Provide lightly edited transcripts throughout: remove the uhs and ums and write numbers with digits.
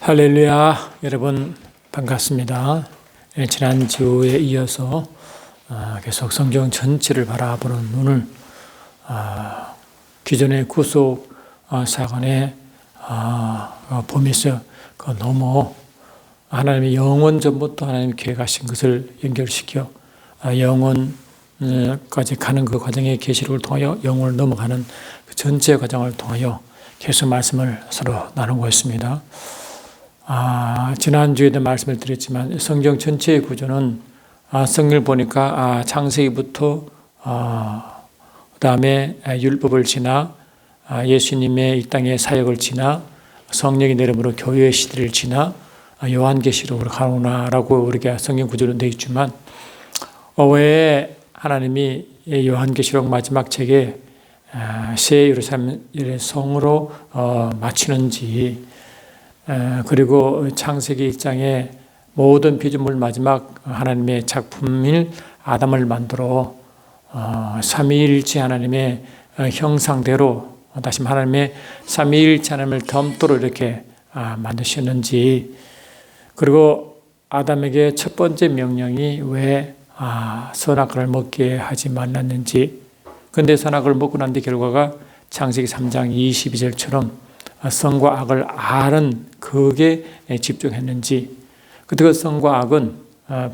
할렐루야, 여러분 반갑습니다. 지난주에 이어서 계속 성경 전체를 바라보는 눈을 기존의 구속 사건에 보면서 너무 하나님의 영원 전부터 하나님이 계획하신 것을 연결시켜 영원까지 가는 그 과정의 계시록을 통하여 영원을 넘어가는 그 전체 과정을 통하여 계속 말씀을 서로 나누고 있습니다. 지난주에도 말씀을 드렸지만 성경 전체의 구조는 성경을 보니까 창세기부터 그 다음에 율법을 지나 예수님의 이 땅의 사역을 지나 성령이 내림으로 교회의 시대를 지나 요한계시록으로 가는구나라고 우리가 성경 구조로 되어 있지만 왜 하나님이 요한계시록 마지막 책에 새 예루살렘의 성으로 마치는지, 그리고 창세기 1장에 모든 피조물 마지막 하나님의 작품인 아담을 만들어 삼위일체 하나님의 형상대로 다시 하나님의 삼위일체 하나님을 덤도로 이렇게 만드셨는지, 그리고 아담에게 첫 번째 명령이 왜 선악과를 먹게 하지 말랐는지, 근데 선악과를 먹고 난 뒤 결과가 창세기 3장 22절처럼 선과 악을 아는 그게 집중했는지, 그 선과 악은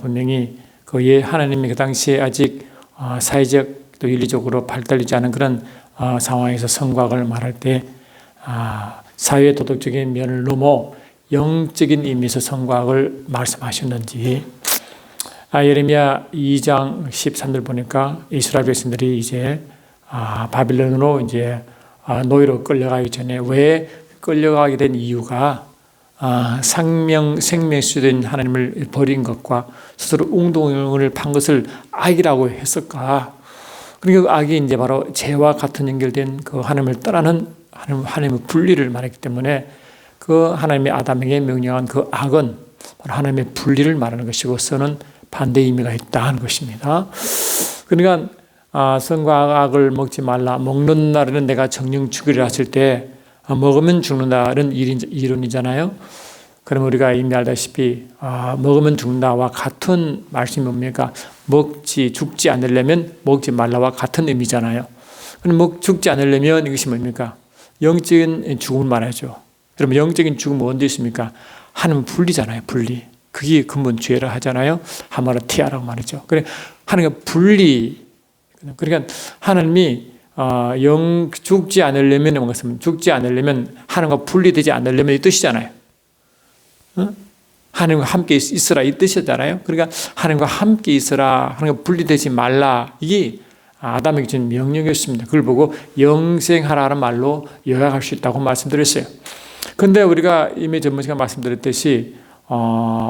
분명히 하나님이 그 당시에 아직 사회적 또 윤리적으로 발달되지 않은 그런 상황에서 선과 악을 말할 때 사회 도덕적인 면을 넘어 영적인 의미에서 선과 악을 말씀하셨는지, 예레미야 2장 13절 보니까 이스라엘 백성들이 이제 바빌론으로 이제 노예로 끌려가기 전에 왜 끌려가게 된 이유가 생명수된 하나님을 버린 것과 스스로 웅동을 판 것을 악이라고 했을까? 그러니까 악이 이제 바로 죄와 같은 연결된 그 하나님을 떠나는 하나님의 분리를 말했기 때문에 그 하나님의 아담에게 명령한 그 악은 바로 하나님의 분리를 말하는 것이고 선은 반대의 의미가 있다는 것입니다. 그러니까 선과 악을 먹지 말라. 먹는 날에는 내가 정령 죽으리라 했을 때 먹으면 죽는다는 이론이잖아요. 그럼 우리가 이미 알다시피 먹으면 죽는다와 같은 말씀이 뭡니까? 죽지 않으려면 먹지 말라와 같은 의미잖아요. 그럼 죽지 않으려면 이것이 뭡니까? 영적인 죽음을 말하죠. 그러면 영적인 죽음은 언제 있습니까? 하나님은 분리잖아요. 분리. 그게 근본 죄라 하잖아요. 하마르티아라고 말이죠. 그래, 하나님과 분리. 그러니까 하나님이 죽지 않으려면 뭔가 죽지 않으려면 하나님과 분리되지 않으려면 이 뜻이잖아요. 하나님과 함께 있으라 이 뜻이잖아요. 그러니까 하나님과 함께 있으라, 하나님과 분리되지 말라, 이게 아담에게 준 명령이었습니다. 그걸 보고 영생하라는 말로 요약할 수 있다고 말씀드렸어요. 그런데 우리가 이미 전번 시간 말씀드렸듯이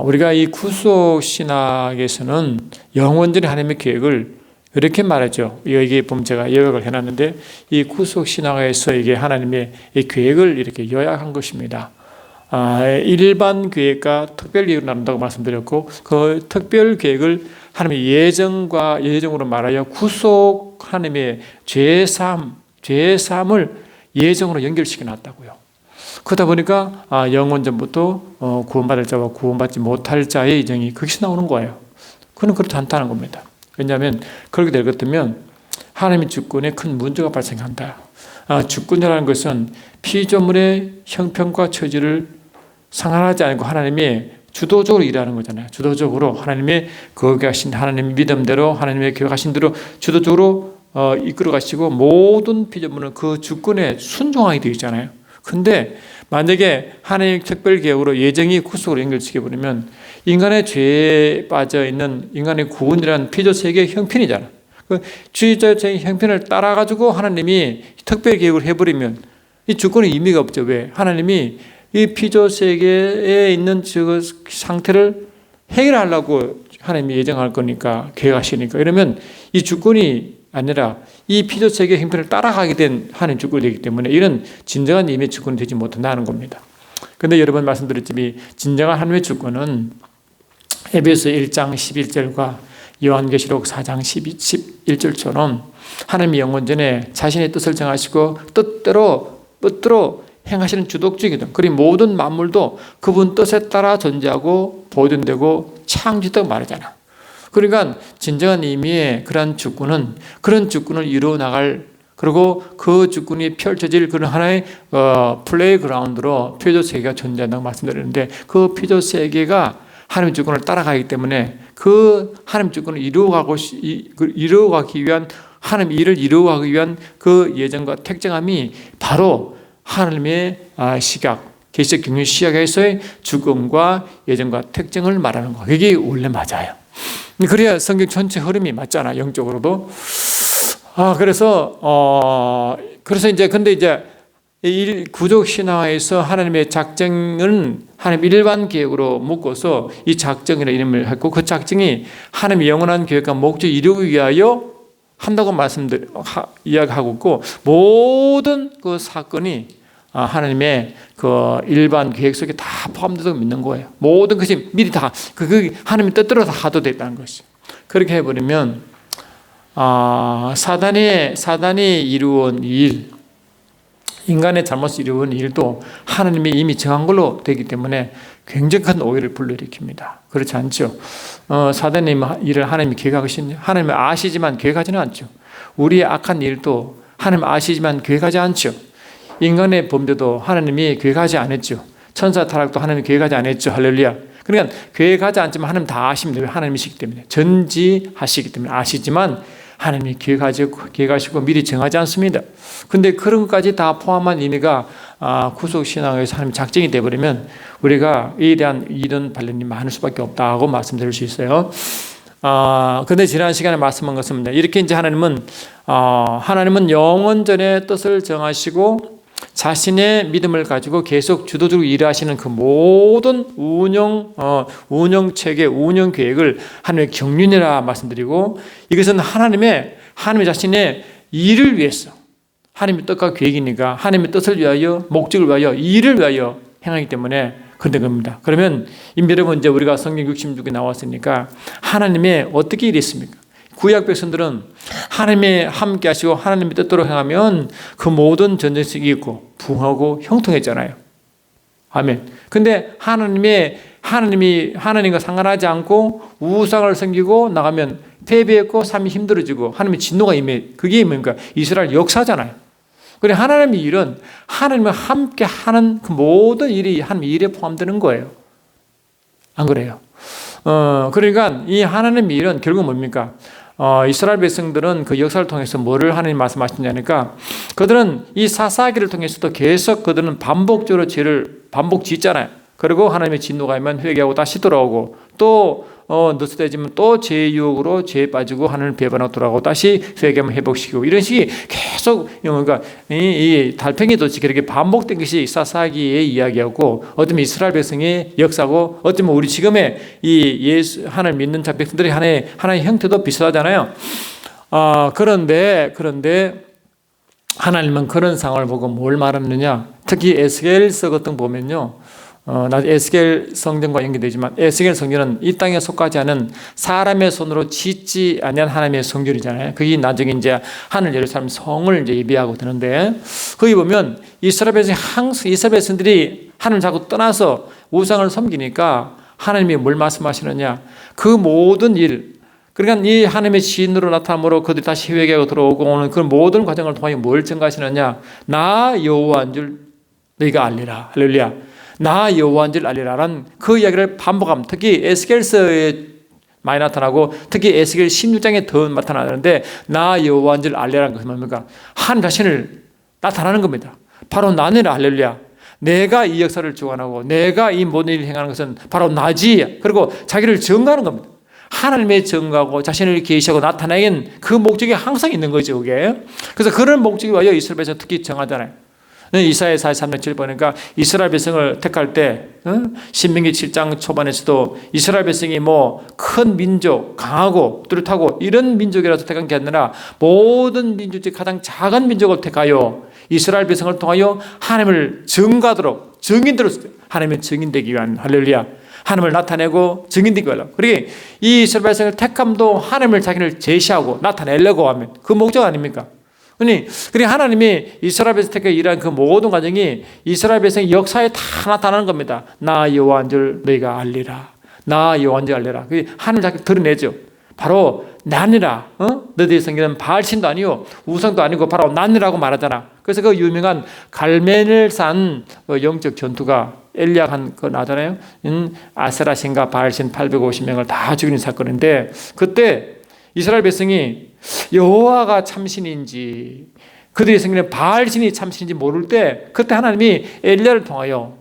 우리가 이 구속 신학에서는 영원전의 하나님의 계획을 이렇게 말하죠. 여기에 보면 제가 요약을 해놨는데, 이 구속 신학에서 이게 하나님의 이 계획을 이렇게 요약한 것입니다. 일반 계획과 특별 계획을 나눈다고 말씀드렸고, 그 특별 계획을 하나님의 예정으로 말하여 구속, 하나님의 죄사함을 예정으로 연결시켜 놨다고요. 그러다 보니까 영원전부터 구원받을 자와 구원받지 못할 자의 예정이 거기서 나오는 거예요. 그건 그렇지 않다는 겁니다. 왜냐하면 그렇게 될 것 같으면 하나님의 주권에 큰 문제가 발생한다. 주권이라는 것은 피조물의 형편과 처지를 상관하지 않고 하나님이 주도적으로 일하는 거잖아요. 주도적으로 하나님의 거룩하신 하나님의 믿음대로 하나님의 계획하신 대로 주도적으로 이끌어 가시고 모든 피조물은 그 주권에 순종하게 되어 있잖아요. 근데 만약에 하나님의 특별 계획으로 예정이 구속으로 연결시켜버리면 인간의 죄에 빠져 있는 인간의 구원이라는 피조 세계의 형편이잖아. 그 주의자의 형편을 따라가지고 하나님이 특별 계획을 해버리면 이 주권의 의미가 없죠. 왜? 하나님이 이 피조 세계에 있는 그 상태를 해결하려고 하나님이 예정할 거니까, 계획하시니까. 이러면 이 주권이 아니라 이 피조 세계의 형편을 따라가게 된 하나님 주권이 되기 때문에 이런 진정한 의미의 주권이 되지 못한다는 겁니다. 그런데 여러 번 말씀드렸지만 진정한 하나님의 주권은 에베소 1장 11절과 요한계시록 4장 11절처럼 하나님이 영원전에 자신의 뜻을 정하시고 뜻대로 행하시는 주독주이거든. 그리고 모든 만물도 그분 뜻에 따라 존재하고 보존되고 창조되고 말하잖아. 그러니까 진정한 의미의 그런 주권은 그런 주권을 이루어 나갈, 그리고 그 주권이 펼쳐질 그런 하나의 플레이그라운드로 피조 세계가 존재한다고 말씀드렸는데, 그 피조 세계가 하나님의 주권을 따라가기 때문에 그 하나님의 주권을 이루어가기 위한, 하나님의 일을 이루어가기 위한 그 예정과 택정함이 바로 하나님의 시각, 계시적 경륜 시각에서의 주권과 예정과 택정을 말하는 거. 그게 원래 맞아요. 그래야 성경 전체 흐름이 맞잖아, 영적으로도. 그래서 이제, 근데 이제 구속 신화에서 하나님의 작정은 하나님 일반 계획으로 묶어서 이 작정이라는 이름을 했고, 그 작정이 하나님의 영원한 계획과 목적을 이루기 위하여 한다고 이야기하고 있고, 모든 그 사건이 하나님의 그 일반 계획 속에 다 포함되다고 믿는 거예요. 모든 것이 미리 다 하나님의 뜻대로 다 하도 됐다는 것이. 그렇게 해버리면 사단이 이루어온 일, 인간의 잘못을 이루어온 일도 하나님이 이미 정한 걸로 되기 때문에 굉장히 큰 오해를 불러일으킵니다. 그렇지 않죠? 사단의 일을 하나님이 계획하시는, 하나님이 아시지만 계획하지는 않죠. 우리의 악한 일도 하나님 아시지만 계획하지 않죠. 인간의 범죄도 하나님이 계획하지 않았죠. 천사 타락도 하나님이 계획하지 않았죠. 할렐루야. 그러니까 계획하지 않지만 하나님 다 아십니다. 하나님이시기 때문에, 전지하시기 때문에 아시지만 하나님이 계획하시고 미리 정하지 않습니다. 근데 그런 것까지 다 포함한 의미가 구속신앙에서 하나님 작정이 되어버리면 우리가 이에 대한 이런 반론이 많을 수밖에 없다고 말씀드릴 수 있어요. 근데 지난 시간에 말씀한 것은 이렇게 이제 하나님은 영원전의 뜻을 정하시고 자신의 믿음을 가지고 계속 주도적으로 일하시는 그 모든 운영 체계, 운영 계획을 하나님의 경륜이라 말씀드리고, 이것은 하나님의 자신의 일을 위해서, 하나님의 뜻과 계획이니까 하나님의 뜻을 위하여, 목적을 위하여, 일을 위하여 행하기 때문에 그런 겁니다. 그러면 여러분, 이제 우리가 성경 66에 나왔으니까 하나님의 어떻게 일이 있습니까? 구약 백성들은 하나님이 함께 하시고 하나님의 뜻대로 행하면 그 모든 전쟁식이 있고 부하고 형통했잖아요. 아멘. 근데 하나님이 하나님과 상관하지 않고 우상을 섬기고 나가면 패배했고 삶이 힘들어지고 하나님의 진노가 그게 뭔가 이스라엘 역사잖아요. 그래, 하나님의 일은 하나님과 함께 하는 그 모든 일이 하나님의 일에 포함되는 거예요. 안 그래요? 그러니까 이 하나님의 일은 결국 뭡니까? 이스라엘 백성들은 그 역사를 통해서 뭐를 하나님 말씀하시냐니까, 그들은 이 사사기를 통해서도 계속 그들은 반복적으로 죄를 반복 짓잖아요. 그리고 하나님의 진노가 오면 회개하고 다시 돌아오고, 또 늦어지면 또 죄의 유혹으로 죄에 빠지고 하나님을 배반하고 돌아오고 다시 회개하면 회복시키고, 이런 식이 계속, 그러니까 이 달팽이도치 그렇게 반복된 것이 사사기의 이야기였고, 어쩌면 이스라엘 백성의 역사고, 어쩌면 우리 지금의 이 예수 하나님 믿는 자 백성들의 하나의 형태도 비슷하잖아요. 그런데 하나님은 그런 상황을 보고 뭘 말하느냐? 특히 에스겔서 같은 거 보면요, 나중에 에스겔 성전과 연계되지만 에스겔 성전은 이 땅에 속하지 않은 사람의 손으로 짓지 아니한 하나님의 성전이잖아요. 그게 나중에 이제 하늘 예루살렘 성을 이제 예비하고 되는데, 거기 보면 이스라엘 백성들이 하나님을 자꾸 떠나서 우상을 섬기니까 하나님이 뭘 말씀하시느냐? 그 모든 일, 그러니까 이 하나님의 진으로 나타남으로 그들이 다시 회개하고 들어오고 오는 그 모든 과정을 통하여 뭘 증가하시느냐? 나 여호와인 줄 너희가 알리라. 할렐루야. 나 여호와인 줄 알리라라는 그 이야기를 반복하면, 특히 에스겔서에 많이 나타나고 특히 에스겔 16장에 더 나타나는데, 나 여호와인 줄 알리라는 것은 뭡니까? 하나님 자신을 나타나는 겁니다. 바로 나는 할렐루야. 내가 이 역사를 주관하고 내가 이 모든 일을 행하는 것은 바로 나지. 그리고 자기를 증거하는 겁니다. 하나님의 증거하고 자신을 계시하고 나타내는 그 목적이 항상 있는 거죠, 그게. 그래서 그런 목적이 와요. 이스라엘 백성 특히 정하잖아요. 이사야 43장 7 보니까 이스라엘 백성을 택할 때, 신명기 7장 초반에서도 이스라엘 백성이 뭐 큰 민족, 강하고 뚜렷하고 이런 민족이라서 택한 게 아니라 모든 민족 중 가장 작은 민족을 택하여 이스라엘 백성을 통하여 하나님을 증거하도록, 증인으로 하나님의 증인되기 위한, 할렐루야, 하나님을 나타내고 증인되기 위하여. 그러게 이 이스라엘 백성을 택함도 하나님을 자기를 제시하고 나타내려고 하면 그 목적 아닙니까? 그러니까 하나님이 이스라엘 백성에게 일한 그 모든 과정이 이스라엘 백성의 역사에 다 나타나는 겁니다. 나 여호와인 줄 너희가 알리라. 나 여호와인 줄 알리라. 하나님 자꾸 드러내죠. 바로 나니라. 너희들이 섬기는 바알신도 아니요 우상도 아니고 바로 나니라고 말하잖아. 그래서 그 유명한 갈멜산 영적 전투가 엘리야가 한 거 나잖아요. 아세라신과 바알신 850명을 다 죽이는 사건인데, 그때 이스라엘 백성이 여호와가 참신인지 그들이 섬기는 바알신이 참신인지 모를 때, 그때 하나님이 엘리야를 통하여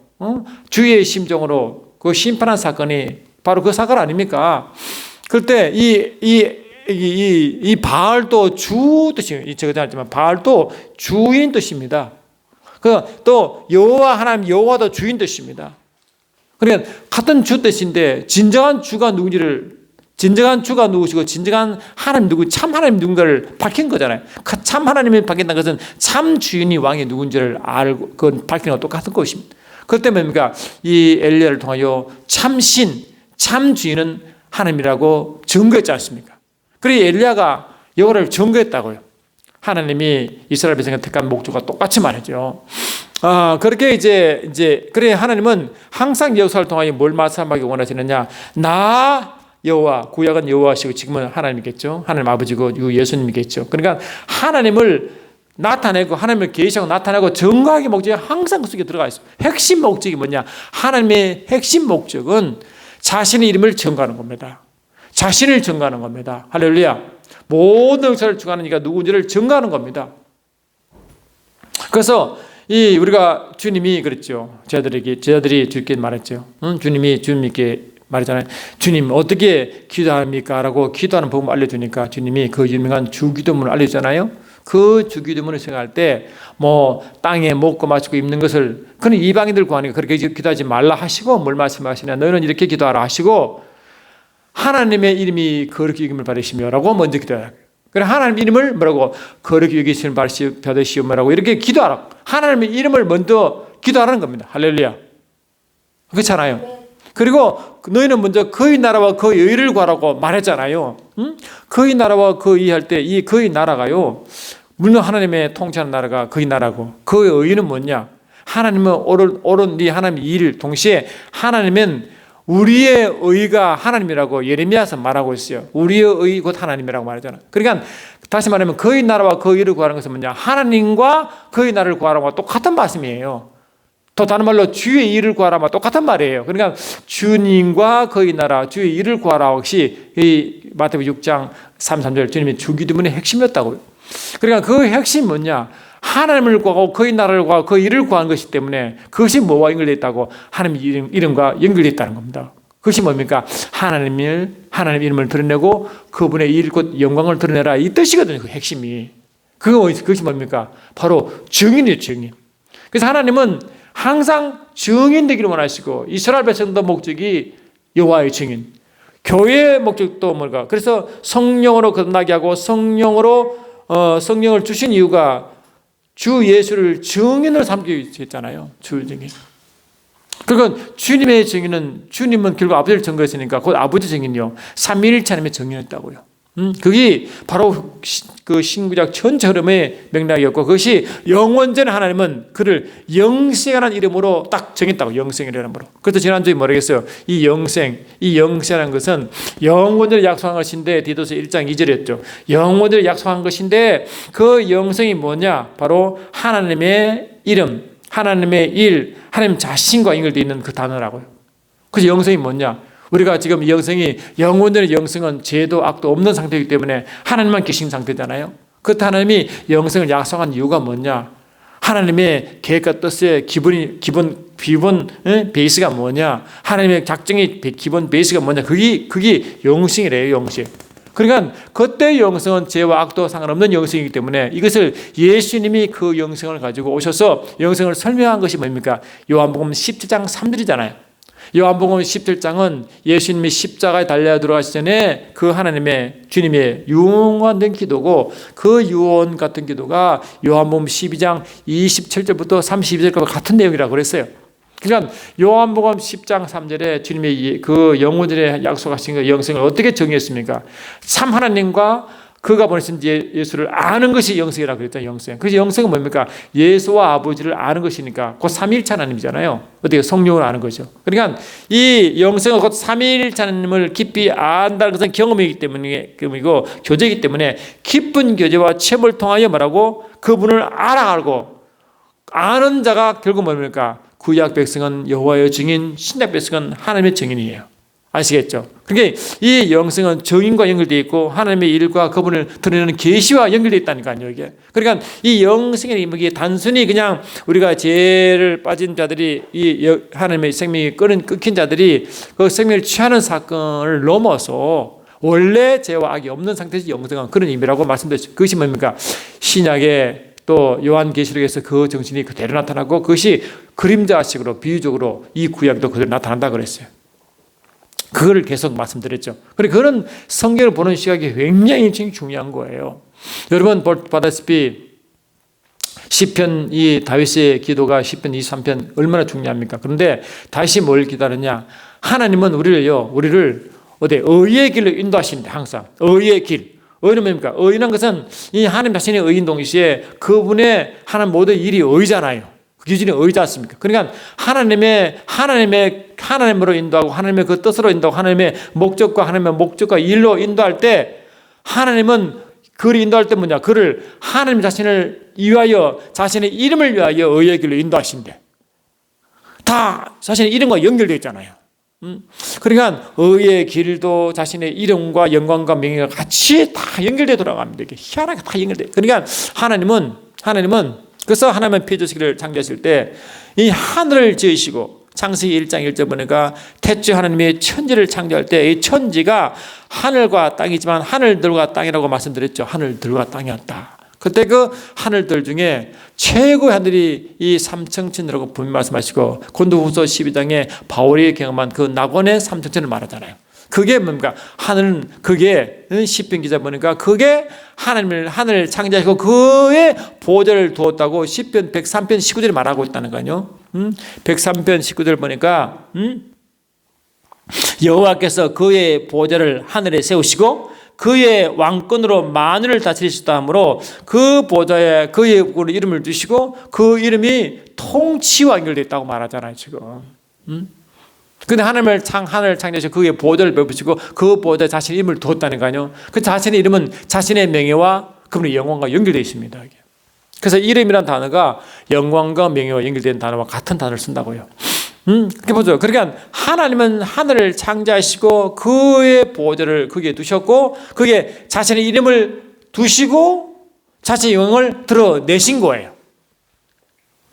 주의 심정으로 그 심판한 사건이 바로 그 사건 아닙니까? 그때 이 바알도 주 뜻이, 제가 했지만 바알도 주인 뜻입니다. 또 여호와 하나님 여호와도 주인 뜻입니다. 그러니까 같은 주 뜻인데 진정한 주가 누구시고 진정한 하나님 누구, 참 하나님 누군가를 밝힌 거잖아요. 참 하나님이 밝힌다는 것은 참 주인이 왕이 누군지를 알고 그 밝히는 것 똑같은 것입니다. 그것 때문에 뭡니까? 이 엘리야를 통하여 참신, 참 주인은 하나님이라고 증거했지 않습니까? 그래서 엘리야가 여호와를 증거했다고요. 하나님이 이스라엘 백성을 택한 목적과 똑같이 말이죠. 그렇게 이제 그래 하나님은 항상 역사를 통하여 뭘 말씀하기 원하시느냐? 나 여호와, 구약은 여호와시고 지금은 하나님이겠죠. 하나님 아버지고 예수님이겠죠. 그러니까 하나님을 나타내고 하나님을 계시하고 나타내고 증거하기 목적이 항상 그 속에 들어가 있어요. 핵심 목적이 뭐냐? 하나님의 핵심 목적은 자신의 이름을 증거하는 겁니다. 자신을 증거하는 겁니다. 할렐루야. 모든 역사를 증거하는 이가 누군지를 증거하는 겁니다. 그래서 우리가 주님이 그랬죠. 제자들이 주께 말했죠. 주님께 말했잖아요. 주님 어떻게 기도합니까? 라고 기도하는 법을 알려주니까 주님이 그 유명한 주기도문을 알려주잖아요. 그 주기도문을 생각할 때 땅에 먹고 마시고 입는 것을, 그는 이방인들 구하니까 그렇게 기도하지 말라 하시고, 뭘 말씀하시냐? 너희는 이렇게 기도하라 하시고, 하나님의 이름이 거룩히 여김을 받으시며 라고 먼저 기도하라. 그래 하나님 이름을 뭐라고? 거룩히 여기심을 받으시오라고 이렇게 기도하라. 하나님의 이름을 먼저 기도하라는 겁니다. 할렐루야. 그렇잖아요. 그리고 너희는 먼저 그의 나라와 그의 의를 구하라고 말했잖아요. 그의 나라와 그의 의 할 때 이 그의 나라가요, 물론 하나님의 통치하는 나라가 그의 나라고, 그의 의는 뭐냐? 하나님은 옳은 네 하나님의 일을, 동시에 하나님은 우리의 의가 하나님이라고 예레미야서 말하고 있어요. 우리의 의 곧 하나님이라고 말하잖아요. 그러니까 다시 말하면 그의 나라와 그의 의를 구하는 것은 뭐냐? 하나님과 그의 나라를 구하라고 똑같은 말씀이에요. 또 다른 말로 주의 일을 구하라면 똑같은 말이에요. 그러니까 주님과 그의 나라, 주의 일을 구하라 혹시 이 마태복음 6장 3절 주님의 주기도문의 핵심이었다고요. 그러니까 그 핵심이 뭐냐? 하나님을 구하고 그의 나라를 구하고 그의 일을 구하는 것이기 때문에 그것이 뭐와 연결되어 있다고? 하나님 이름과 연결되어 있다는 겁니다. 그것이 뭡니까? 하나님 이름을 드러내고 그분의 일, 곧 영광을 드러내라, 이 뜻이거든요. 그 핵심이. 그것이 뭡니까? 바로 증인이에요. 증인. 그래서 하나님은 항상 증인되기를 원하시고, 이스라엘 백성도 목적이 여호와의 증인, 교회의 목적도 뭘까? 그래서 성령으로 거듭나게 하고 성령을 주신 이유가 주 예수를 증인으로 삼기 위해서였잖아요. 주 증인. 그러니까 주님의 증인은, 주님은 결국 아버지를 증거했으니까 곧 아버지 증인이요, 삼위일체 하나님의 증인이었다고요. 그게 바로 그 신구약 전체 흐름의 맥락이었고, 그것이 영원전 하나님은 그를 영생이라는 이름으로 딱 정했다고. 영생이라는 이름으로. 그래서 지난주에 뭐라겠어요? 이 영생이라는 것은 영원전을 약속한 것인데, 디도서 1장 2절이었죠. 영원전을 약속한 것인데 그 영생이 뭐냐? 바로 하나님의 이름, 하나님의 일, 하나님 자신과 연결되어 있는 그 단어라고요. 그래서 영생이 뭐냐? 우리가 지금 이 영생이, 영원전의 영생은 죄도 악도 없는 상태이기 때문에 하나님만 계신 상태잖아요. 그때 하나님이 영생을 약속한 이유가 뭐냐? 하나님의 계획과 뜻의 기본 베이스가 뭐냐? 하나님의 작정의 기본 베이스가 뭐냐? 그게 영생이래요. 영생. 그러니까 그때 영생은 죄와 악도 상관없는 영생이기 때문에 이것을 예수님이 그 영생을 가지고 오셔서 영생을 설명한 것이 뭡니까? 요한복음 17장 3절이잖아요. 요한복음 17장은 예수님이 십자가에 달려 들어가시기 전에 그 하나님의, 주님의 유언된 기도고, 그 유언 같은 기도가 요한복음 12장 27절부터 32절까지 같은 내용이라고 그랬어요. 그러니까 요한복음 10장 3절에 주님의 그 영원전에 약속하신 그 영생을 어떻게 정의했습니까? 참 하나님과 그가 보내신 예수를 아는 것이 영생이라고 그랬잖아요. 영생. 그래서 영생은 뭡니까? 예수와 아버지를 아는 것이니까 곧 삼위일체 하나님이잖아요. 어떻게 성령을 아는 거죠. 그러니까 이 영생은 곧 삼위일체 하나님을 깊이 안다는 것은 경험이기 때문이고 교제이기 때문에 깊은 교제와 체험을 통하여 뭐라고? 그분을 알아가고 아는 자가 결국 뭡니까? 구약 백성은 여호와의 증인, 신약 백성은 하나님의 증인이에요. 아시겠죠? 그러니까 이 영생은 정인과 연결되어 있고 하나님의 일과 그분을 드러내는 계시와 연결되어 있다니까요. 이게. 그러니까 이 영생이 단순히 그냥 우리가 죄를 빠진 자들이 이 하나님의 생명이 끊긴 자들이 그 생명을 취하는 사건을 넘어서 원래 죄와 악이 없는 상태에서 영생은 그런 의미라고 말씀드렸죠. 그것이 뭡니까? 신약에 또 요한계시록에서 그 정신이 그대로 나타나고 그것이 그림자식으로 비유적으로 이 구약도 그대로 나타난다 그랬어요. 그걸 계속 말씀드렸죠. 그리고 그런 성경을 보는 시각이 굉장히 중요한 거예요. 여러분 보다시피 시편 이 다윗의 기도가 시편 23편 얼마나 중요합니까? 그런데 다윗이 뭘 기다렸냐? 하나님은 우리를 어디 의의 길로 인도하십니다. 항상 의의 길. 의는 뭡니까? 의란 것은 이 하나님 자신의 의인 동시에 그분의 하는 모든 일이 의잖아요. 그 기준이 의지 않습니까? 그러니까 하나님으로 인도하고 하나님의 그 뜻으로 인도하고 하나님의 목적과 일로 인도할 때 하나님은 그를 인도할 때 뭐냐? 그를 하나님 자신을 위하여 자신의 이름을 위하여 의의 길로 인도하신대. 다 자신의 이름과 연결되어 있잖아요. 그러니까 의의 길도 자신의 이름과 영광과 명예가 같이 다 연결되어 돌아갑니다. 이게 희한하게 다 연결돼요. 그러니까 하나님은 그래서 하나님은 피조세계를 창조하실 때 이 하늘을 지으시고 창세기 1장 1절 보니까 태초 하나님이 천지를 창조할 때 이 천지가 하늘과 땅이지만 하늘들과 땅이라고 말씀드렸죠. 하늘들과 땅이었다. 그때 그 하늘들 중에 최고의 하늘이 이 삼청천이라고 분명히 말씀하시고 고린도후서 12장에 바울이 경험한 그 낙원의 삼청천을 말하잖아요. 그게 뭡니까? 하늘은 그게 시편 기자 보니까 그게 하늘을 창조하시고 그의 보좌를 두었다고 시편 103편 19절에 말하고 있다는 거예요. 103편 19절 보니까 여호와께서 그의 보좌를 하늘에 세우시고 그의 왕권으로 만유를 다스리셨다 하므로 그 보좌에 그의 이름을 두시고 그 이름이 통치와 연결되어 있다고 말하잖아요. 지금. 근데 하나님을 창조하셔서 그의 보좌를 베푸시고 그 보좌에 자신의 이름을 두었다는 거아니에요. 그 자신의 이름은 자신의 명예와 그분의 영광과 연결되어 있습니다. 그래서 이름이라는 단어가 영광과 명예와 연결된 단어와 같은 단어를 쓴다고요. 그렇게 보죠. 그러니까 하나님은 하늘을 창조하시고 그의 보좌를 거기에 두셨고 그게 자신의 이름을 두시고 자신의 영광을 드러내신 거예요.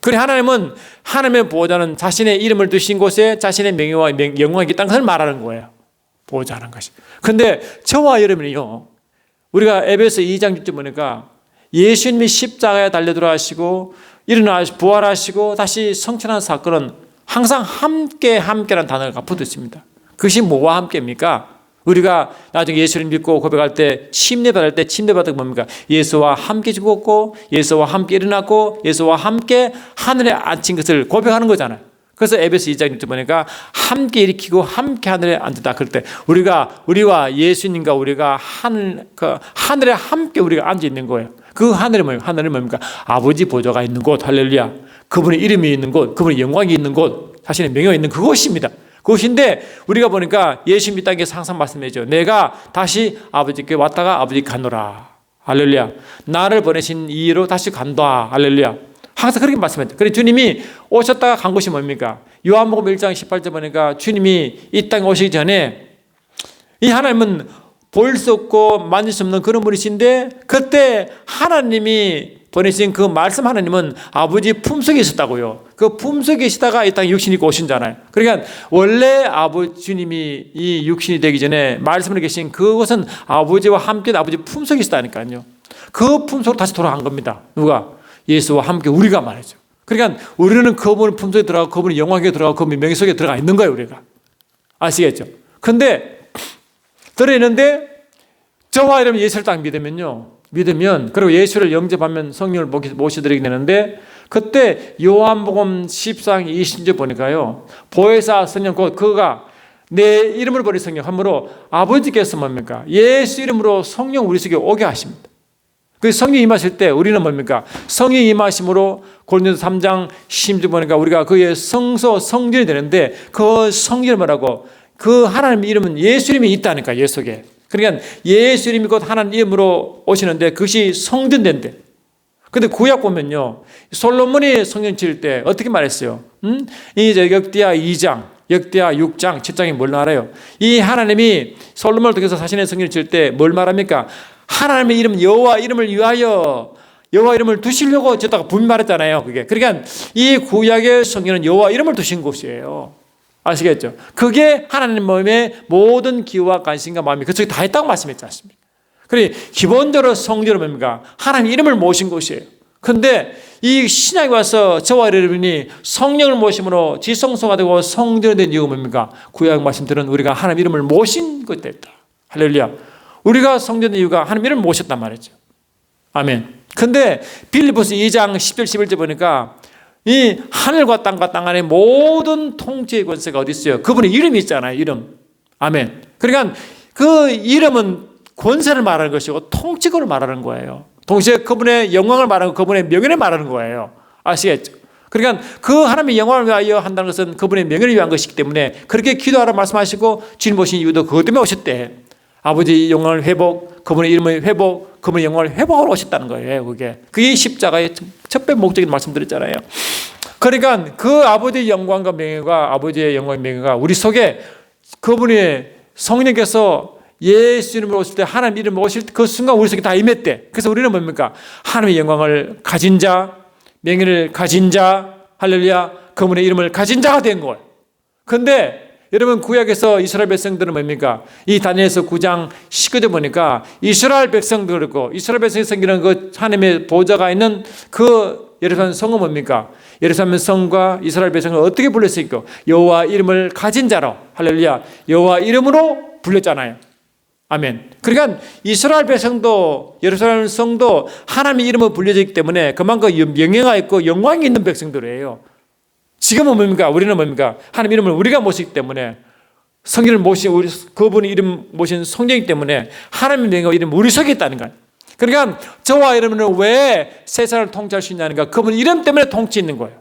그래 하나님은 하나님의 보호자는 자신의 이름을 두신 곳에 자신의 명예와 영광이 있다는 것을 말하는 거예요. 보호자라는 것이. 근데 저와 여러분이요. 우리가 에베소 2장 6절 보니까 예수님이 십자가에 달려 들어가시고 일어나시고 부활하시고 다시 성천한 사건은 항상 함께라는 단어가 붙어 있습니다. 그것이 뭐와 함께입니까? 우리가 나중에 예수를 믿고 고백할 때 침례받을 때 침례받은 뭡니까? 예수와 함께 죽었고 예수와 함께 일어났고 예수와 함께 하늘에 앉힌 것을 고백하는 거잖아요. 그래서 에베소 2장 6절 보니까 함께 일으키고 함께 하늘에 앉았다. 그럴 때 우리와 예수님과 우리가 하늘에 함께 우리가 앉아 있는 거예요. 그 하늘은 뭡니까? 아버지 보좌가 있는 곳, 할렐루야. 그분의 이름이 있는 곳, 그분의 영광이 있는 곳, 자신의 명예가 있는 그곳입니다. 그것인데 우리가 보니까 예수 믿다는 게 항상 말씀해줘. 내가 다시 아버지께 왔다가 아버지 가노라. 할렐루야. 나를 보내신 이로 다시 간다. 할렐루야. 항상 그렇게 말씀했죠. 그래 주님이 오셨다가 간 곳이 뭡니까? 요한복음 1장 18절 보니까 주님이 이 땅에 오시기 전에 이 하나님은 볼 수 없고 만질 수 없는 그런 분이신데 그때 하나님이 보내신 그 말씀 하나님은 아버지 품속에 있었다고요. 그 품속에 계시다가 이 땅에 육신이 입고 오신잖아요. 그러니까 원래 주님이 이 육신이 되기 전에 말씀으로 계신 그것은 아버지와 함께 아버지 품속에 있었다니까요. 그 품속으로 다시 돌아간 겁니다. 누가? 예수와 함께 우리가 말이죠. 그러니까 우리는 그분의 품속에 들어가고 그분의 영광에 들어가고 그분의 명예 속에 들어가 있는 거예요. 우리가. 아시겠죠? 근데 들어있는데 저와 여러분 예수를 딱 믿으면 그리고 예수를 영접하면 성령을 모셔드리게 되는데 그때 요한복음 10장 20절 보니까요. 보혜사 성령 그가 내 이름을 버린 성령, 함으로 아버지께서 뭡니까? 예수 이름으로 성령 우리 속에 오게 하십니다. 그 성령 임하실 때 우리는 뭡니까? 성령 임하심으로 고린도서 3장 16절 보니까 우리가 그의 성소 성전이 되는데 그 성전을 뭐라고? 그 하나님의 이름은 예수 이름이 있다니까, 예수 속에. 그러니까 예수 이름이 곧 하나님 이름으로 오시는데 그것이 성전된대. 근데 구약 보면요, 솔로몬이 성전 지을 때 어떻게 말했어요? 이제 역대하 2장, 역대하 6장, 7장이 뭘 말해요? 이 하나님이 솔로몬을 통해서 자신의 성전을 지을 때 뭘 말합니까? 하나님의 이름 여호와 이름을 위하여 여호와 이름을 두시려고 지었다가 분명히 말했잖아요. 그게. 그러니까 이 구약의 성경은 여호와 이름을 두신 곳이에요. 아시겠죠? 그게 하나님 마음의 모든 기호와 관심과 마음이 그쪽에 다 있다고 말씀했지 않습니까? 그래 기본적으로 성전은 뭡니까? 하나님 이름을 모신 곳이에요. 그런데 이 신약에 와서 저와 여러분이 성령을 모심으로 지성소가 되고 성전이 된 이유가 뭡니까? 구약 말씀들은 우리가 하나님 이름을 모신 것이 됐다. 할렐루야. 우리가 성전의 이유가 하나님 이름을 모셨단 말이죠. 아멘. 근데 빌립보서 2장 10절 11절 보니까 이 하늘과 땅과 땅 안에 모든 통치의 권세가 어디 있어요? 그분의 이름이 있잖아요. 이름. 아멘. 그러니까 그 이름은 권세를 말하는 것이고 통치권을 말하는 거예요. 동시에 그분의 영광을 말하고 그분의 명예를 말하는 거예요. 아시겠죠? 그러니까 그 하나님의 영광을 위하여 한다는 것은 그분의 명예를 위한 것이기 때문에 그렇게 기도하라 말씀하시고 주님 오신 이유도 그것 때문에 오셨대. 아버지 영광을 회복, 그분의 이름을 회복, 그분의 영광을 회복하러 오셨다는 거예요. 그게 십자가의 첫째 목적인 말씀드렸잖아요. 그러니까 그 아버지의 영광과 명예가 아버지의 영광과 명예가 우리 속에 그분의 성령께서 예수 이름으로 오실 때 하나님 이름으로 오실 때 그 순간 우리 속에 다 임했대. 그래서 우리는 뭡니까? 하나님의 영광을 가진 자, 명예를 가진 자, 할렐루야, 그분의 이름을 가진 자가 된 거예요. 그런데 여러분 구약에서 이스라엘 백성들은 뭡니까? 이 다니엘서 9장 19절 보니까 이스라엘 백성도 그렇고 이스라엘 백성이 섬기는 그 하나님의 보좌가 있는 그 예루살렘 성은 뭡니까? 예루살렘 성과 이스라엘 백성을 어떻게 불렀을까? 여호와 이름을 가진 자로, 할렐루야, 여호와 이름으로 불렸잖아요. 아멘. 그러니까 이스라엘 백성도 예루살렘 성도 하나님의 이름으로 불려지기 때문에 그만큼 명예가 있고 영광이 있는 백성들이에요. 지금은 뭡니까? 우리는 뭡니까? 하나님 이름을 우리가 모시기 때문에 성경을 모신 우리 그분의 이름 모신 성경이기 때문에 하나님의 명예가 이름 우리 속에 있다는 거예요. 그러니까 저와 여러분은 왜 세상을 통치할 수 있냐니까 그분 이름 때문에 통치 있는 거예요.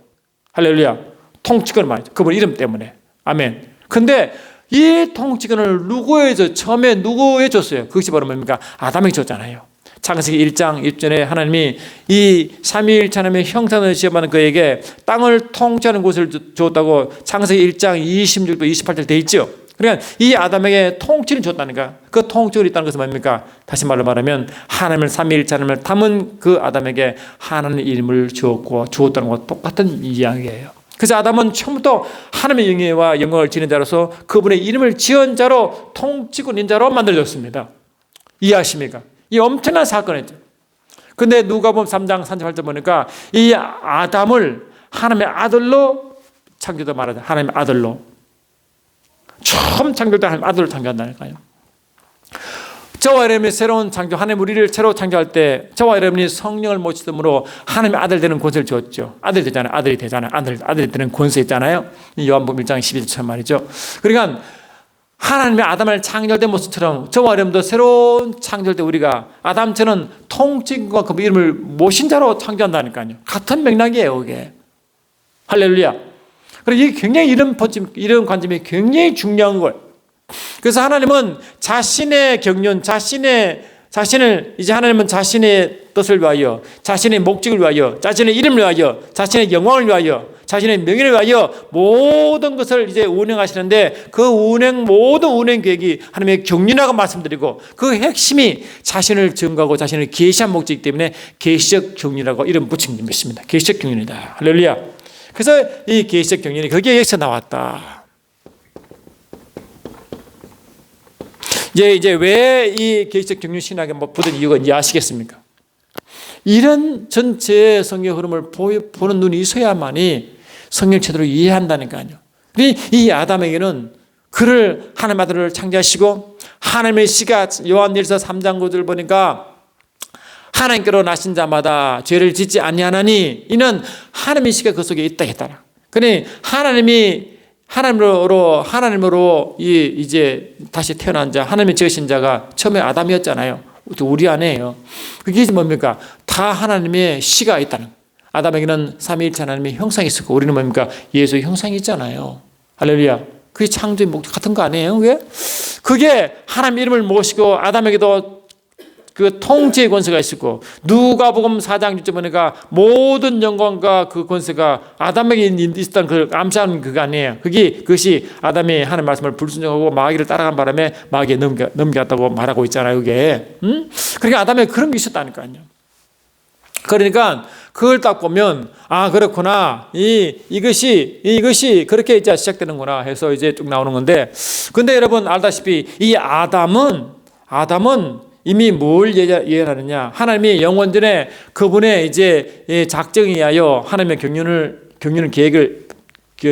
할렐루야. 통치권 말이죠. 그분 이름 때문에. 아멘. 근데 이 통치권을 누구에게 처음에 누구에 줬어요? 그것이 바로 뭡니까? 아담에게 줬잖아요. 창세기 1장 1절에 하나님이 이 삼위일체 하나님의 형상을 시험하는 그에게 땅을 통치하는 곳을 줬다고 창세기 1장 26도 28절 돼 있죠. 그러니까 이 아담에게 통치를 줬다는 거야. 그 통치가 있다는 것은 뭡니까? 다시 말로 말하면 하나님을 삼위일체 하나님을 담은 그 아담에게 하나님의 이름을 주었다는 것과 똑같은 이야기예요. 그래서 아담은 처음부터 하나님의 영예와 영광을 지닌 자로서 그분의 이름을 지은 자로 통치권인 자로 만들어졌습니다. 이해하십니까? 이 엄청난 사건이죠. 근데 누가복음 3장 38절 보니까 이 아담을 하나님의 아들로 창조도 말하자. 하나님의 아들로. 처음 창조될 때 하나님의 아들로 창조한다니까요. 저와 여러분이 새로운 창조, 하나님 우리를 새로 창조할 때 저와 여러분이 성령을 모시므로 하나님의 아들 되는 권세를 주었죠. 아들 되잖아요. 아들이 되잖아요. 아들이 되는 권세 있잖아요. 요한복음 1장 12절처럼 말이죠. 그러니까 하나님의 아담을 창조할 때 모습처럼 저와 여러분도 새로운 창조할 때 우리가 아담처럼 통치과 그 이름을 모신 자로 창조한다니까요. 같은 맥락이에요, 이게. 할렐루야. 그래서 이게 굉장히 이런 관점이 굉장히 중요한 거예요. 그래서 하나님은 자신의 경륜, 자신을 이제 하나님은 자신의 뜻을 위하여, 자신의 목적을 위하여, 자신의 이름을 위하여, 자신의 영광을 위하여, 자신의 명예를 위하여 모든 것을 이제 운행하시는데 그 모든 운행 계획이 하나님의 경륜이라고 말씀드리고 그 핵심이 자신을 증거하고 자신을 계시한 목적이기 때문에 계시적 경륜이라고 이름 붙인 것입니다. 계시적 경륜이다. 할렐루야. 그래서 이 계시적 경륜이 거기에서 나왔다. 이제 왜 이 계시적 경륜 신학에 붙은 이유가 이제 아시겠습니까? 이런 전체 성경 흐름을 보는 눈이 있어야만이 성경 제대로 이해한다니까요. 이 아담에게는 그를 하나님 아들을 창조하시고 하나님의 씨가 요한일서 3장 9절 보니까 하나님께로 나신 자마다 죄를 짓지 아니하나니 이는 하나님의 씨가 그 속에 있다 했더라. 그러니 하나님이 하나님으로 이제 다시 태어난 자, 하나님의 지으신 자가 처음에 아담이었잖아요. 우리 안에요. 그게 뭡니까? 다 하나님의 시가 있다는. 아담에게는 삼위일체 하나님의 형상이 있었고, 우리는 뭡니까? 예수의 형상이 있잖아요. 할렐루야. 그게 창조의 목적 같은 거 아니에요? 왜? 그게 하나님 이름을 모시고 아담에게도 그 통치의 권세가 있었고, 누가복음 4장 6절 보니까 모든 영광과 그 권세가 아담에게 있었던 그 암시하는 그거 아니에요. 그것이 아담이 하나님 말씀을 불순종하고 마귀를 따라간 바람에 마귀에 넘겨갔다고 말하고 있잖아요. 그게. 그러니까 아담에 그런 게 있었다니까요. 그러니까 그걸 딱 보면 그렇구나. 이것이 그렇게 이제 시작되는구나 해서 이제 쭉 나오는 건데, 근데 여러분 알다시피 이 아담은 이미 뭘 예언하느냐? 하나님이 영원전에 그분의 이제 작정에 의하여 하나님의 경륜을 계획을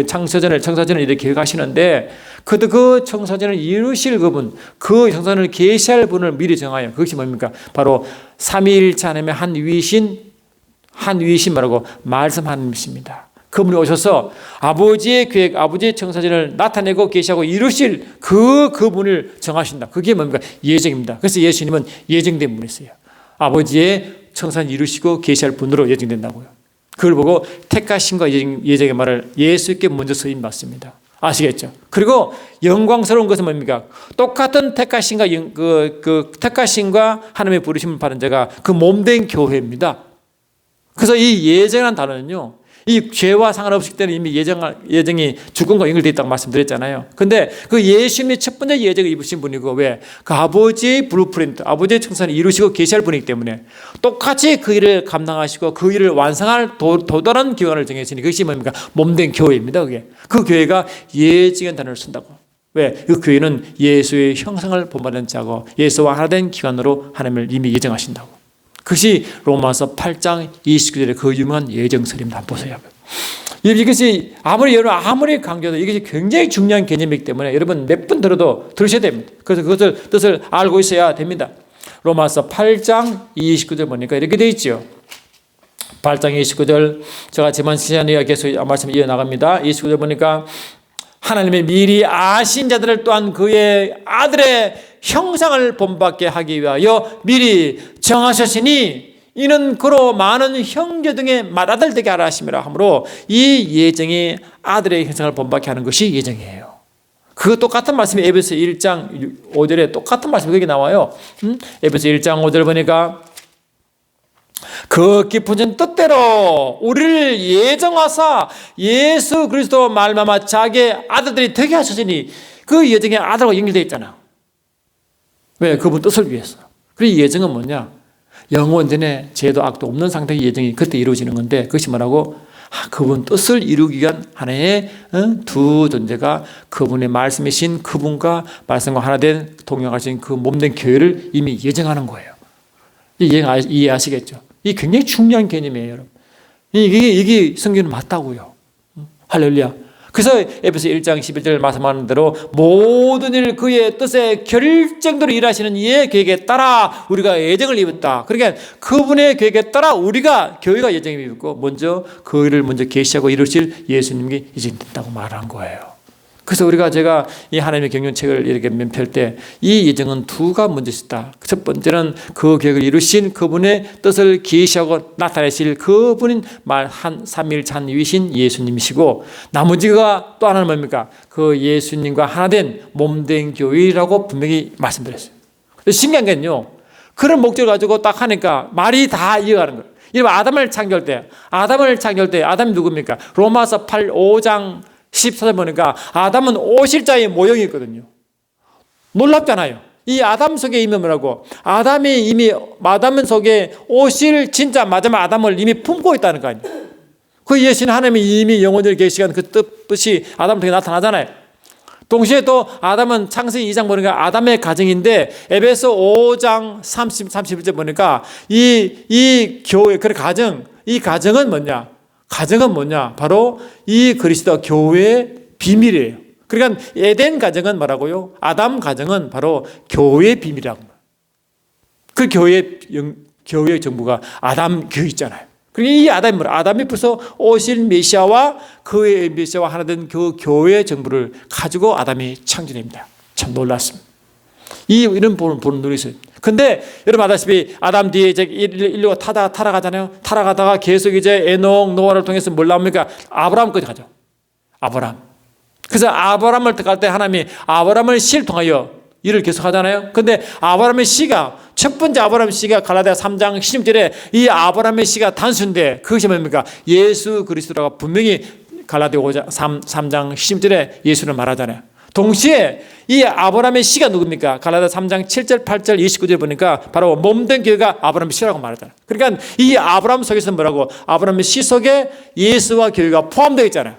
청사전을 이렇게 계획하시는데, 그 청사전을 이루실 그분, 그 청사전을 계시할 분을 미리 정하여, 그것이 뭡니까? 바로 삼위일체 하나님의 한 위이신 말하고 말씀 하나님이십니다. 그분이 오셔서 아버지의 계획, 아버지의 청사전을 나타내고 계시하고 이루실 그분을 정하신다. 그게 뭡니까? 예정입니다. 그래서 예수님은 예정된 분이세요. 아버지의 청사전 이루시고 계시할 분으로 예정된다고요. 그걸 보고 택하심과 예정의 말을 예수께 먼저 쓰임 받습니다. 아시겠죠? 그리고 영광스러운 것은 뭡니까? 똑같은 택하심과 하나님의 부르심을 받은 자가 그 몸된 교회입니다. 그래서 이 예정이라는 단어는요, 이 죄와 상관없을 때는 이미 예정이 주권과 연결되어 있다고 말씀드렸잖아요. 근데 그 예수님이 첫 번째 예정을 입으신 분이고, 왜? 그 아버지의 블루프린트, 아버지의 청산을 이루시고 계시할 분이기 때문에 똑같이 그 일을 감당하시고 그 일을 완성할 도달한 기간을 정해주니 그것이 뭡니까? 몸된 교회입니다. 그게. 그 교회가 예정의 단어를 쓴다고. 왜? 그 교회는 예수의 형상을 본받은 자고 예수와 하나 된 기관으로 하나님을 이미 예정하신다고. 그것이 로마서 8장 29절의 그 유명한 예정설입니다. 한번 보세요. 이것이 아무리 강조해도 이것이 굉장히 중요한 개념이기 때문에 여러분 몇 번 들으셔야 됩니다. 그래서 그것을 뜻을 알고 있어야 됩니다. 로마서 8장 29절 보니까 이렇게 되어 있죠. 8장 29절, 제가 지난 시간에 계속 말씀 이어나갑니다. 29절 보니까 하나님의 미리 아신 자들을 또한 그의 아들의 형상을 본받게 하기 위하여 미리 정하셨으니 이는 그로 많은 형제 등의 맏아들 되게 하라 하심이라 하므로 이 예정이 아들의 형상을 본받게 하는 것이 예정이에요. 그 똑같은 말씀이 에베소 1장 5절에 똑같은 말씀이 거기 나와요. 에베소 1장 5절 보니까 그 깊은 뜻대로 우리를 예정하사 예수 그리스도 말미암아 자기의 아들들이 되게 하셨으니 그 예정의 아들과 연결되어 있잖아. 왜? 그분 뜻을 위해서. 그리고 예정은 뭐냐? 영원전에 죄도 악도 없는 상태의 예정이 그때 이루어지는 건데, 그것이 뭐라고? 그분 뜻을 이루기 위한 하나의 두 존재가 그분의 말씀이신 그분과 말씀과 하나 된 동행하신 그 몸된 교회를 이미 예정하는 거예요. 이해하시겠죠? 이게 굉장히 중요한 개념이에요, 여러분. 이게 성경은 맞다고요. 할렐루야. 그래서 에베소 1장 11절 말씀하는 대로 모든 일 그의 뜻에 결정대로 일하시는 이의 계획에 따라 우리가 예정을 입었다. 그러니까 그분의 계획에 따라 우리가 교회가 예정을 입었고 먼저 그 일을 먼저 계시하고 이루실 예수님이 예정됐다고 말한 거예요. 그래서 제가 이 하나님의 경륜책을 이렇게 펼 때 이 예정은 두가 먼저 있다. 첫 번째는 그 계획을 이루신 그분의 뜻을 계시하고 나타내실 그분인 삼위일체 한 위신 예수님이시고, 나머지가 또 하나는 뭡니까? 그 예수님과 하나 된 몸된 교회라고 분명히 말씀드렸어요. 신기한 게요, 그런 목적을 가지고 딱 하니까 말이 다 이어가는 거예요. 이러면 아담을 창조할 때 아담이 누굽니까? 로마서 5장 14절 보니까 아담은 오실자의 모형이 있거든요. 놀랍잖아요. 이 아담 속에 이미 뭐라고? 아담은 속에 오실 진짜 마지막 아담을 이미 품고 있다는 거 아니에요. 그 예수는 하나님이 이미 영원히 계시간 그 뜻이 아담 속에 나타나잖아요. 동시에 또 아담은 창세기 2장 보니까 아담의 가정인데 에베소 5장 31절 보니까 이 교회, 그 이 가정은 뭐냐? 바로 이 그리스도 교회의 비밀이에요. 그러니까 에덴 가정은 뭐라고요? 아담 가정은 바로 교회의 비밀이라고. 그 교회의 정부가 아담 교회 있잖아요. 그리고 이 아담이 뭐라? 아담이 벌써 오실 메시아와 그의 메시아와 하나 된 그 교회의 정부를 가지고 아담이 창조됩니다. 참 놀랐습니다. 이런 보는 눈이 있어요. 근데 여러분 아다시피 아담 뒤에 이제 인류가 타락하잖아요. 타락하다가 계속 이제 에녹, 노아를 통해서 뭘 나옵니까? 아브라함까지 가죠. 아브라함. 그래서 아브라함을 택할 때 하나님이 아브라함을 씨를 통하여 일을 계속 하잖아요. 근데 아브라함의 씨가 첫 번째 아브라함의 씨가 갈라디아 3장 16절에 이 아브라함의 씨가 단수인데 그것이 뭡니까? 예수 그리스도라고 분명히 갈라디아 3장 16절에 예수를 말하잖아요. 동시에 이 아브라함의 씨가 누굽니까? 갈라디아 3장 7절, 8절, 29절 보니까 바로 몸된 교회가 아브라함의 씨라고 말하잖아요. 그러니까 이 아브라함 속에서 뭐라고? 아브라함의 씨 속에 예수와 교회가 포함되어 있잖아요.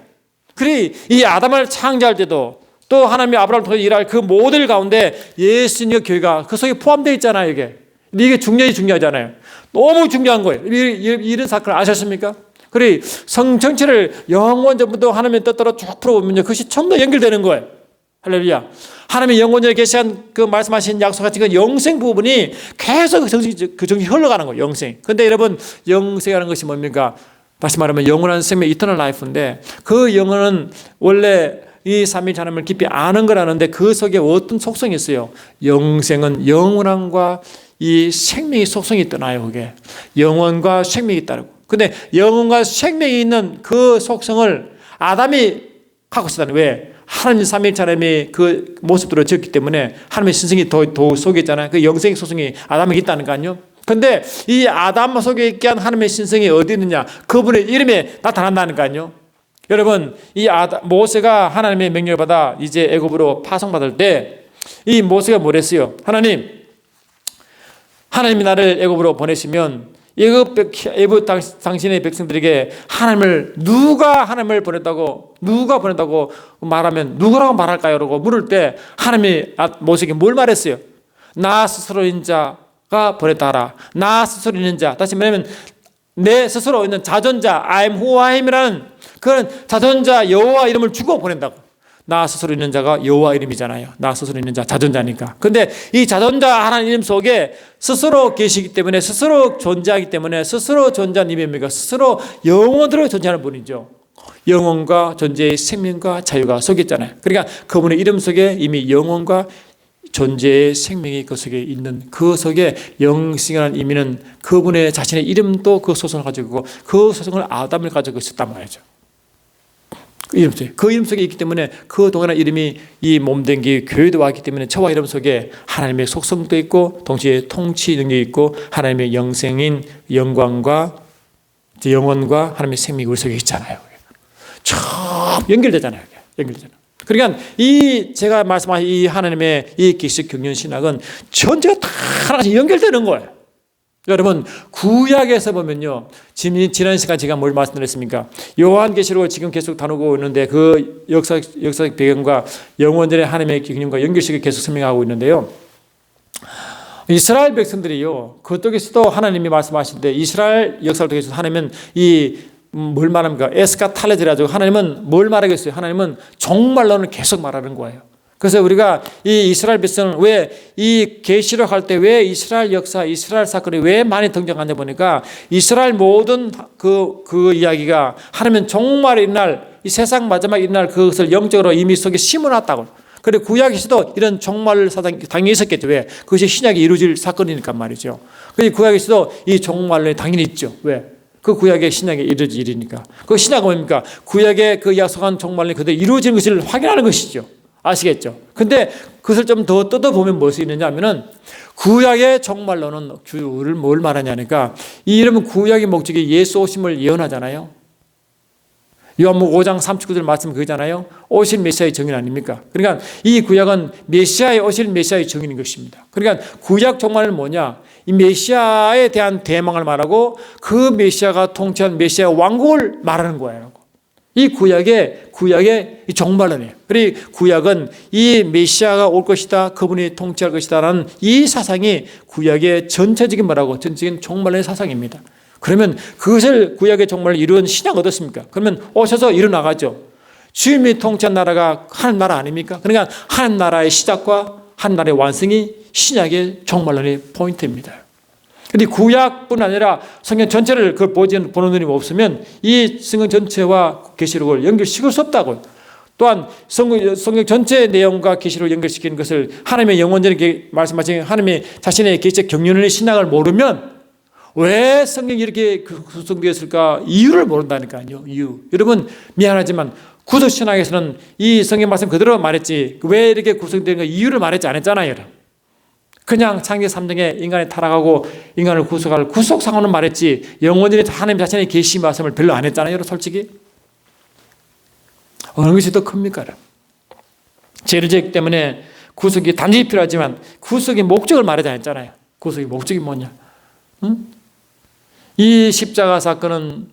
그리 이 아담을 창조할 때도 또 하나님이 아브라함을 통해 일할 그 모델 가운데 예수님의 교회가 그 속에 포함되어 있잖아요. 이게 중요하잖아요. 너무 중요한 거예요. 이런 사건을 아셨습니까? 그리 성 전체를 영원전부터 하나님의 뜻대로 쭉 풀어보면요, 그것이 전부 다 연결되는 거예요. 할렐루야. 하나님의 영원전에 계시한 그 말씀하신 약속하신 그 영생 부분이 계속 그 정신이 흘러가는 거예요. 영생. 근데 여러분, 영생이라는 것이 뭡니까? 다시 말하면 영원한 생명, 이터널 라이프인데 그 영혼은 원래 이 삼위일체 하나님을 깊이 아는 거라는데 그 속에 어떤 속성이 있어요? 영생은 영원함과 이 생명의 속성이 떠나요. 그게 영원과 생명이 따르고. 근데 영원과 생명이 있는 그 속성을 아담이 갖고 있었다는. 왜? 하나님 삼위일체 하나님의 그 모습대로 지었기 때문에 하나님의 신성이 더 속에 있잖아요. 그 영생의 속성이 아담에게 있다는 거 아니요? 근데 이 아담 속에 있게 한 하나님의 신성이 어디 있느냐? 그분의 이름에 나타난다는 거 아니요? 여러분, 이 모세가 하나님의 명령을 받아 이제 애굽으로 파송받을 때 이 모세가 뭐랬어요? 하나님이 나를 애굽으로 보내시면 애굽 당신의 백성들에게 누가 하나님을 보냈다고 말하면 누구라고 말할까요? 라고 물을 때 하나님이 모세에게 뭘 말했어요? 나 스스로인 자가 보냈다 하라. 나 스스로 있는 자. 다시 말하면 내 스스로 있는 자존자, I'm who I am이라는 그런 자존자 여호와 이름을 주고 보낸다고. 나 스스로 있는 자가 여호와 이름이잖아요. 나 스스로 있는 자, 자존자니까. 근데 이 자존자 하나님 이름 속에 스스로 계시기 때문에, 스스로 존재하기 때문에, 스스로 존재한 이름입니까? 스스로 영원으로 존재하는 분이죠. 영혼과 존재의 생명과 자유가 속에 있잖아요. 그러니까 그분의 이름 속에 이미 영혼과 존재의 생명이 그 속에 있는, 그 속에 영생이라는 의미는 그분의 자신의 이름도 그 소성을 가지고 그 소성을 아담을 가지고 있었단 말이죠. 그 이름 속에 있기 때문에 그 동일한 이름이 이 몸된 게 교회도 왔기 때문에 저와 이름 속에 하나님의 속성도 있고 동시에 통치 능력이 있고 하나님의 영생인 영광과 영혼과 하나님의 생명이 우리 속에 있잖아요. 참 연결되잖아요. 그러니까 이 제가 말씀하신 이 하나님의 이 기식 경륜 신학은 전체가 다 하나씩 연결되는 거예요. 여러분, 구약에서 보면요, 지난 시간 제가 뭘 말씀드렸습니까? 요한계시록을 지금 계속 다루고 있는데 그 역사적 배경과 영원전의 하나님의 경륜과 연결식을 계속 설명하고 있는데요. 이스라엘 백성들이요, 그쪽에서도 하나님이 말씀하실 때 이스라엘 역사를 통해서 하나님은 뭘 말합니까? 에스카탈레즈라고 하나님은 뭘 말하겠어요? 하나님은 정말로는 계속 말하는 거예요. 그래서 우리가 이 이스라엘 백성은 왜 이 계시록 할 때 왜 이스라엘 역사, 이스라엘 사건이 왜 많이 등장하냐 보니까 이스라엘 모든 그 이야기가 하나님은 종말의 날, 이 세상 마지막 날 그것을 영적으로 이미 속에 심어놨다고. 그리고 구약에서도 이런 종말 사상이 당연히 있었겠죠. 왜? 그것이 신약이 이루어질 사건이니까 말이죠. 그리고 구약에서도 이 종말론이 당연히 있죠. 왜? 그 구약의 신약에 이루어질 일이니까. 그 신약은 뭡니까? 구약의 그 약속한 종말론이 그대로 이루어지는 것을 확인하는 것이죠. 아시겠죠? 근데 그것을 좀 더 뜯어보면 무엇이 있느냐 하면은 구약의 종말론은 주를 뭘 말하냐니까 이 이름은 구약의 목적이 예수 오심을 예언하잖아요. 요한복음 5장 39절 말씀 그거잖아요. 오실 메시아의 증인 아닙니까? 그러니까 이 구약은 메시아의 오실 메시아의 증인인 것입니다. 그러니까 구약 종말은 뭐냐? 이 메시아에 대한 대망을 말하고 그 메시아가 통치한 메시아 왕국을 말하는 거예요. 이 구약의 이 종말론이에요. 그리고 구약은 이 메시아가 올 것이다, 그분이 통치할 것이다라는 이 사상이 구약의 전체적인 전체적인 종말론의 사상입니다. 그러면 그것을 구약의 종말을 이루은 신약 어떻습니까? 그러면 오셔서 일어나가죠. 주님이 통치한 나라가 하나님 나라 아닙니까? 그러니까 하나님 나라의 시작과 하나님 나라의 완성이 신약의 종말론의 포인트입니다. 근데 구약뿐 아니라 성경 전체를 그걸 보는 눈이 없으면 이 성경 전체와 계시록을 연결시킬 수 없다고요. 또한 성경 전체 내용과 계시록을 연결시키는 것을 하나님의 영원전에 말씀하신 하나님의 자신의 계시적 경륜의 신학을 모르면 왜 성경이 이렇게 구성되었을까? 이유를 모른다니까요. 이유. 여러분 미안하지만 구속신학에서는 이 성경 말씀 그대로 말했지 왜 이렇게 구성되는가 이유를 말했지 않았잖아요. 그냥 창세기 3장에 인간이 타락하고 인간을 구속할 구속상호는 말했지 영원히 하나님 자신의 계시 말씀을 별로 안 했잖아요. 솔직히 어느 것이 더 큽니까? 죄의식 때문에 구속이 단지 필요하지만 구속의 목적을 말하지 않았잖아요. 구속의 목적이 뭐냐? 응? 이 십자가 사건은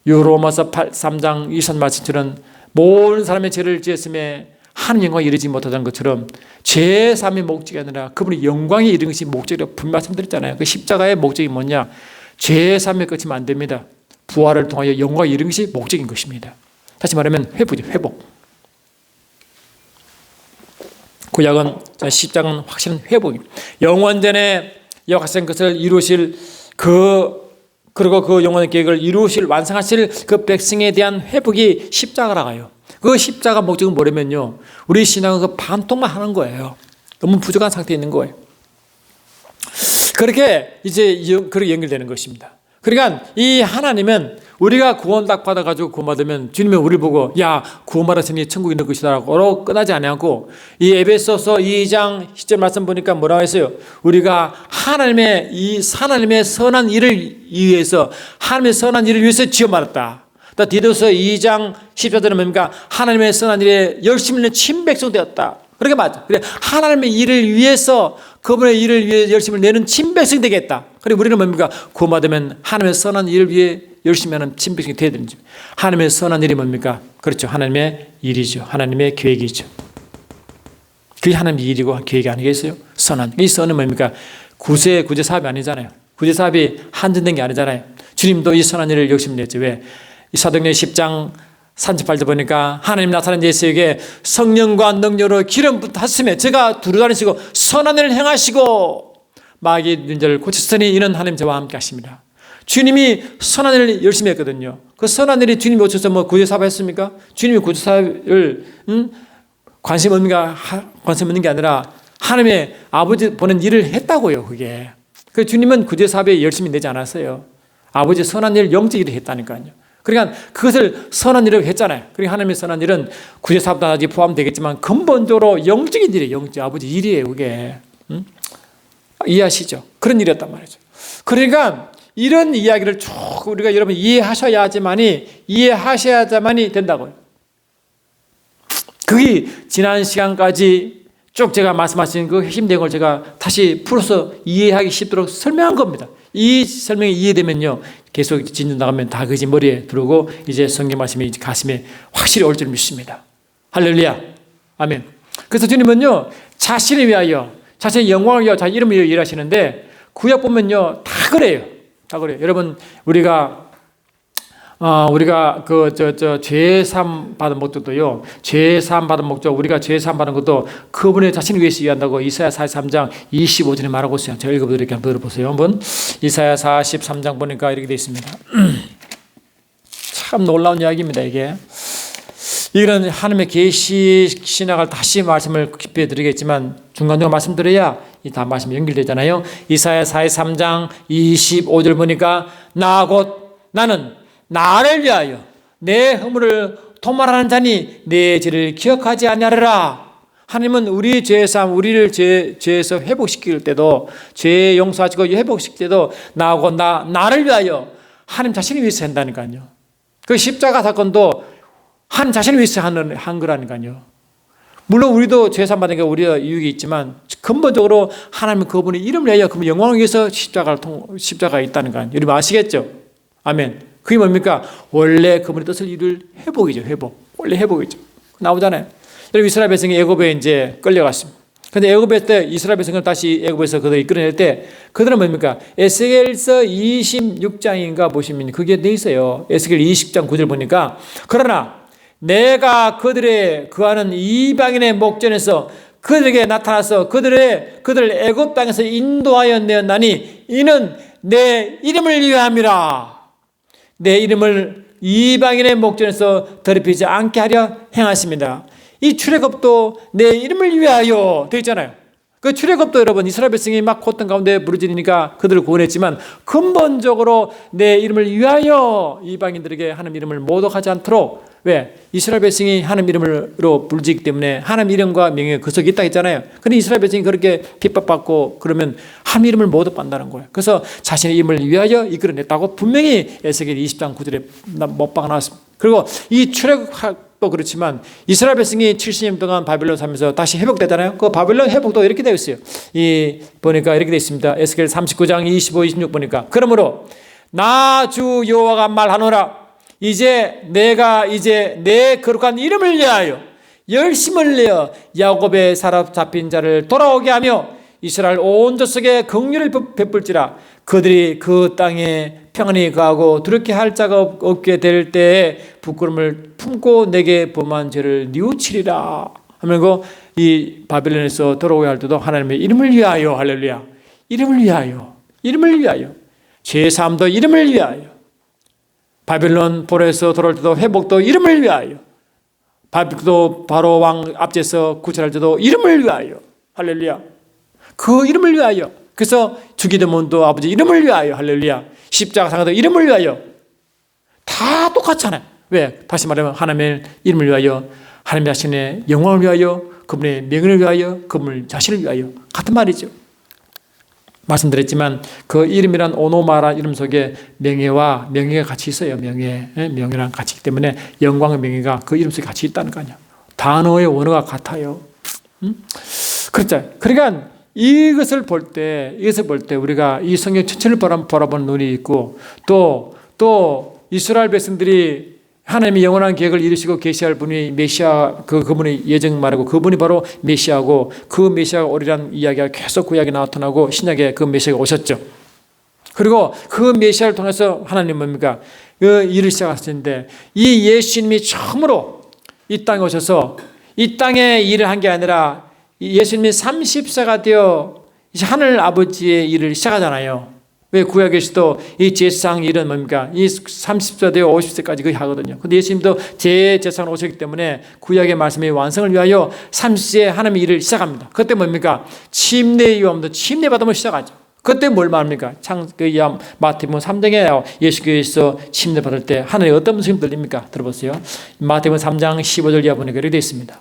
요로마서 3장 20절 말씀처럼 모든 사람의 죄를 지었음에 하나님 영광에 이르지 못하던 것처럼 제3의 목적이 아니라 그분의 영광에 이르는 것이 목적이라고 분명히 말씀드렸잖아요. 그 십자가의 목적이 뭐냐? 제3의 끝이면 안 됩니다. 부활을 통하여 영광에 이르는 것이 목적인 것입니다. 다시 말하면 회복이죠. 회복. 구약은 십자가는 확실한 회복입니다. 영원전에 약속하신 것을 이루실 그리고 그 영원의 계획을 이루실 완성하실 그 백성에 대한 회복이 십자가라가요. 그 십자가 목적은 뭐냐면요. 우리 신앙은 그 반통만 하는 거예요. 너무 부족한 상태에 있는 거예요. 그렇게 이제 그렇게 연결되는 것입니다. 그러니까 이 하나님은 우리가 구원 딱 받아가지고 구원받으면 주님이 우리를 보고 야 구원받았으니 천국에 있는 것이다라고 끝나지 않고 이 에베소서 2장 10절 말씀 보니까 뭐라고 했어요? 우리가 하나님의 선한 일을 위해서 하나님의 선한 일을 위해서 지어받았다. 또 디도서 2장 14절은 뭡니까? 하나님의 선한 일에 열심히 있는 친백성 되었다. 그렇게 맞아. 그래 하나님의 일을 위해서 그분의 일을 위해 열심히 내는 친백성이 되겠다. 그리고 우리는 뭡니까? 구원받으면 하나님의 선한 일을 위해 열심히 하는 친백성이 되어야 되는 줄. 하나님의 선한 일이 뭡니까? 그렇죠. 하나님의 일이죠. 하나님의 계획이죠. 그게 하나님의 일이고 계획이 아니겠어요? 선한. 이 선은 뭡니까? 구제 사업이 아니잖아요. 구제 사업이 한정된 게 아니잖아요. 주님도 이 선한 일을 열심히 냈죠. 왜? 이 사도행전 10장 38절 보니까 하나님 나타난 예수에게 성령과 능력으로 기름 부으심에 제가 두루다니시고 선한 일을 행하시고 마귀의 눈자를 고치시더니 이는 하나님 저와 함께 하십니다. 주님이 선한 일을 열심히 했거든요. 그 선한 일이 주님이 오셔서 뭐 구제사업 했습니까? 주님이 구제사업을 관심 없는 게 아니라 하나님의 아버지 보낸 일을 했다고요. 그게. 그 주님은 구제사업에 열심히 내지 않았어요. 아버지 선한 일 영적 일을 했다니까요. 그러니까 그것을 선한 일을 했잖아요. 그러니까 하나님의 선한 일은 구제사업도 아직 포함되겠지만 근본적으로 영적인 일이에요. 영적 아버지 일이에요. 그게. 이해하시죠? 그런 일이었단 말이죠. 그러니까 이런 이야기를 쭉 우리가 여러분 이해하셔야지만이 된다고요. 그게 지난 시간까지 쭉 제가 말씀하신 그 핵심 내용을 제가 다시 풀어서 이해하기 쉽도록 설명한 겁니다. 이 설명이 이해되면요. 계속 진주 나가면 다 그지 머리에 들어오고 이제 성경 말씀이 가슴에 확실히 올 줄 믿습니다. 할렐루야. 아멘. 그래서 주님은요. 자신을 위하여 자신의 영광을 위하여 자기 이름을 위하여 일하시는데 구약 보면요. 다 그래요. 다 그래요. 여러분 우리가 죄사함 받은 목적도요. 죄사함 받은 목적 우리가 죄사함 받은 것도 그분의 자신을 위해서 위한다고 이사야 43장 25절에 말하고 있어요. 제가 읽어드릴게요. 한번 들어보세요. 한번 이사야 43장 보니까 이렇게 되어 있습니다. 참 놀라운 이야기입니다. 이런 하나님의 계시 신학을 다시 말씀을 깊이 드리겠지만 중간중간 말씀드려야 다 말씀이 연결되잖아요. 이사야 43장 25절 보니까 나 곧 나는 나를 위하여 내 허물을 도말하는 자니 내 죄를 기억하지 아니하리라. 하나님은 우리 죄사함 우리를 죄에서 회복시킬 때도 죄 용서하시고 회복시킬 때도 나하고 나를 위하여 하나님 자신을 위해서 한다니까요. 그 십자가 사건도 하나님 자신을 위해서 한 거라니까요. 물론 우리도 죄사함 받는 게 우리가 유익이 있지만 근본적으로 하나님은 그분의 이름을 위하여 그분 영광을 위해서 십자가가 있다는 거 여러분 아시겠죠? 아멘. 그게 뭡니까? 원래 그분의 뜻을 이룰 회복이죠. 회복. 원래 회복이죠. 나오잖아요. 여러분 이스라엘 백성이 애굽에 이제 끌려갔습니다. 근데 애굽에 때 이스라엘 백성을 다시 애굽에서 그들이 이끌어낼 때 그들은 뭡니까? 에스겔서 26장인가 보시면 그게 돼 있어요. 에스겔 20장 9절 보니까 그러나 내가 그들의 그하는 이방인의 목전에서 그들에게 나타나서 그들을 애굽 땅에서 인도하여 내었나니 이는 내 이름을 위함이라. 내 이름을 이방인의 목전에서 더럽히지 않게 하려 행하십니다. 이 출애굽도 내 이름을 위하여 되어 있잖아요. 그 출애굽도 여러분 이스라엘 백성이 막 고통 가운데 부르짖으니까 그들을 구원했지만 근본적으로 내 이름을 위하여 이방인들에게 하나님 이름을 모독하지 않도록, 왜? 이스라엘 백성이 하나님 이름으로 부르짖기 때문에 하나님 이름과 명예가 그 속에 있다 했잖아요. 근데 이스라엘 백성이 그렇게 핍박받고 그러면 하나님 이름을 모독받는다는 거예요. 그래서 자신의 이름을 위하여 이끌어냈다고 분명히 에스겔 20장 9절에 못 박아놨습니다. 그리고 이 출애굽도 그렇지만 이스라엘 백성이 70년 동안 바벨론 살면서 다시 회복되잖아요. 그 바벨론 회복도 이렇게 되어 있어요. 보니까 이렇게 되어 있습니다. 에스겔 39장 25, 26 보니까 그러므로 나 주 여호와가 말하노라. 이제 내가 내 거룩한 이름을 위하여 열심을 내어 야곱의 사로잡힌 자를 돌아오게 하며 이스라엘 온 족속에 긍휼을 베풀지라. 그들이 그 땅에 평안히 거하고 두렵게 할 자가 없게 될 때에 부끄러움을 품고 내게 범한 죄를 뉘우치리라 하면 이 바벨론에서 돌아오게 할 때도 하나님의 이름을 위하여, 할렐루야, 이름을 위하여 죄사함도 이름을 위하여, 바벨론 포로에서 돌아올 때도 회복도 이름을 위하여, 바벨도 바로 왕 앞에서 구출할 때도 이름을 위하여, 할렐루야, 그 이름을 위하여. 그래서 주기도문도 아버지 이름을 위하여, 할렐루야, 십자가 상도 이름을 위하여. 다 똑같잖아요. 왜? 다시 말하면 하나님의 이름을 위하여, 하나님 자신의 영광을 위하여, 그분의 명예를 위하여, 그분 자신을 위하여. 같은 말이죠. 말씀드렸지만 그 이름이란 오노마라 이름 속에 명예와 명예가 같이 있어요. 명예랑 같이 있기 때문에 영광의 명예가 그 이름 속에 같이 있다는 거 아니야. 단어의 원어가 같아요. 그렇죠. 그러니까 이것을 볼 때 우리가 이 성경 전체를 바라보는 눈이 있고 또 이스라엘 백성들이 하나님이 영원한 계획을 이루시고 계시할 분이 메시아, 그분이 예정 말하고 그분이 바로 메시아고 그 메시아가 오리란 이야기가 계속 구약에 나타나고 신약에 그 메시아가 오셨죠. 그리고 그 메시아를 통해서 하나님 뭡니까? 그 일을 시작하셨는데 이 예수님이 처음으로 이 땅에 오셔서 이 땅에 일을 한 게 아니라 예수님이 30세가 되어 하늘 아버지의 일을 시작하잖아요. 왜 구약에서도 이 제사장 일은 뭡니까? 이 30세 되어 50세까지 거의 하거든요. 근데 예수님도 제사장으로 오셨기 때문에 구약의 말씀의 완성을 위하여 30세에 하나님의 일을 시작합니다. 그때 뭡니까? 침례의 요함도 침례받으면 시작하죠. 그때 뭘 말합니까? 마태복음 3장에 예수께서 침례받을 때 하늘에 어떤 음성이 들립니까? 들어보세요. 마태복음 3장 15절 이하 보니까 이렇게 되어 있습니다.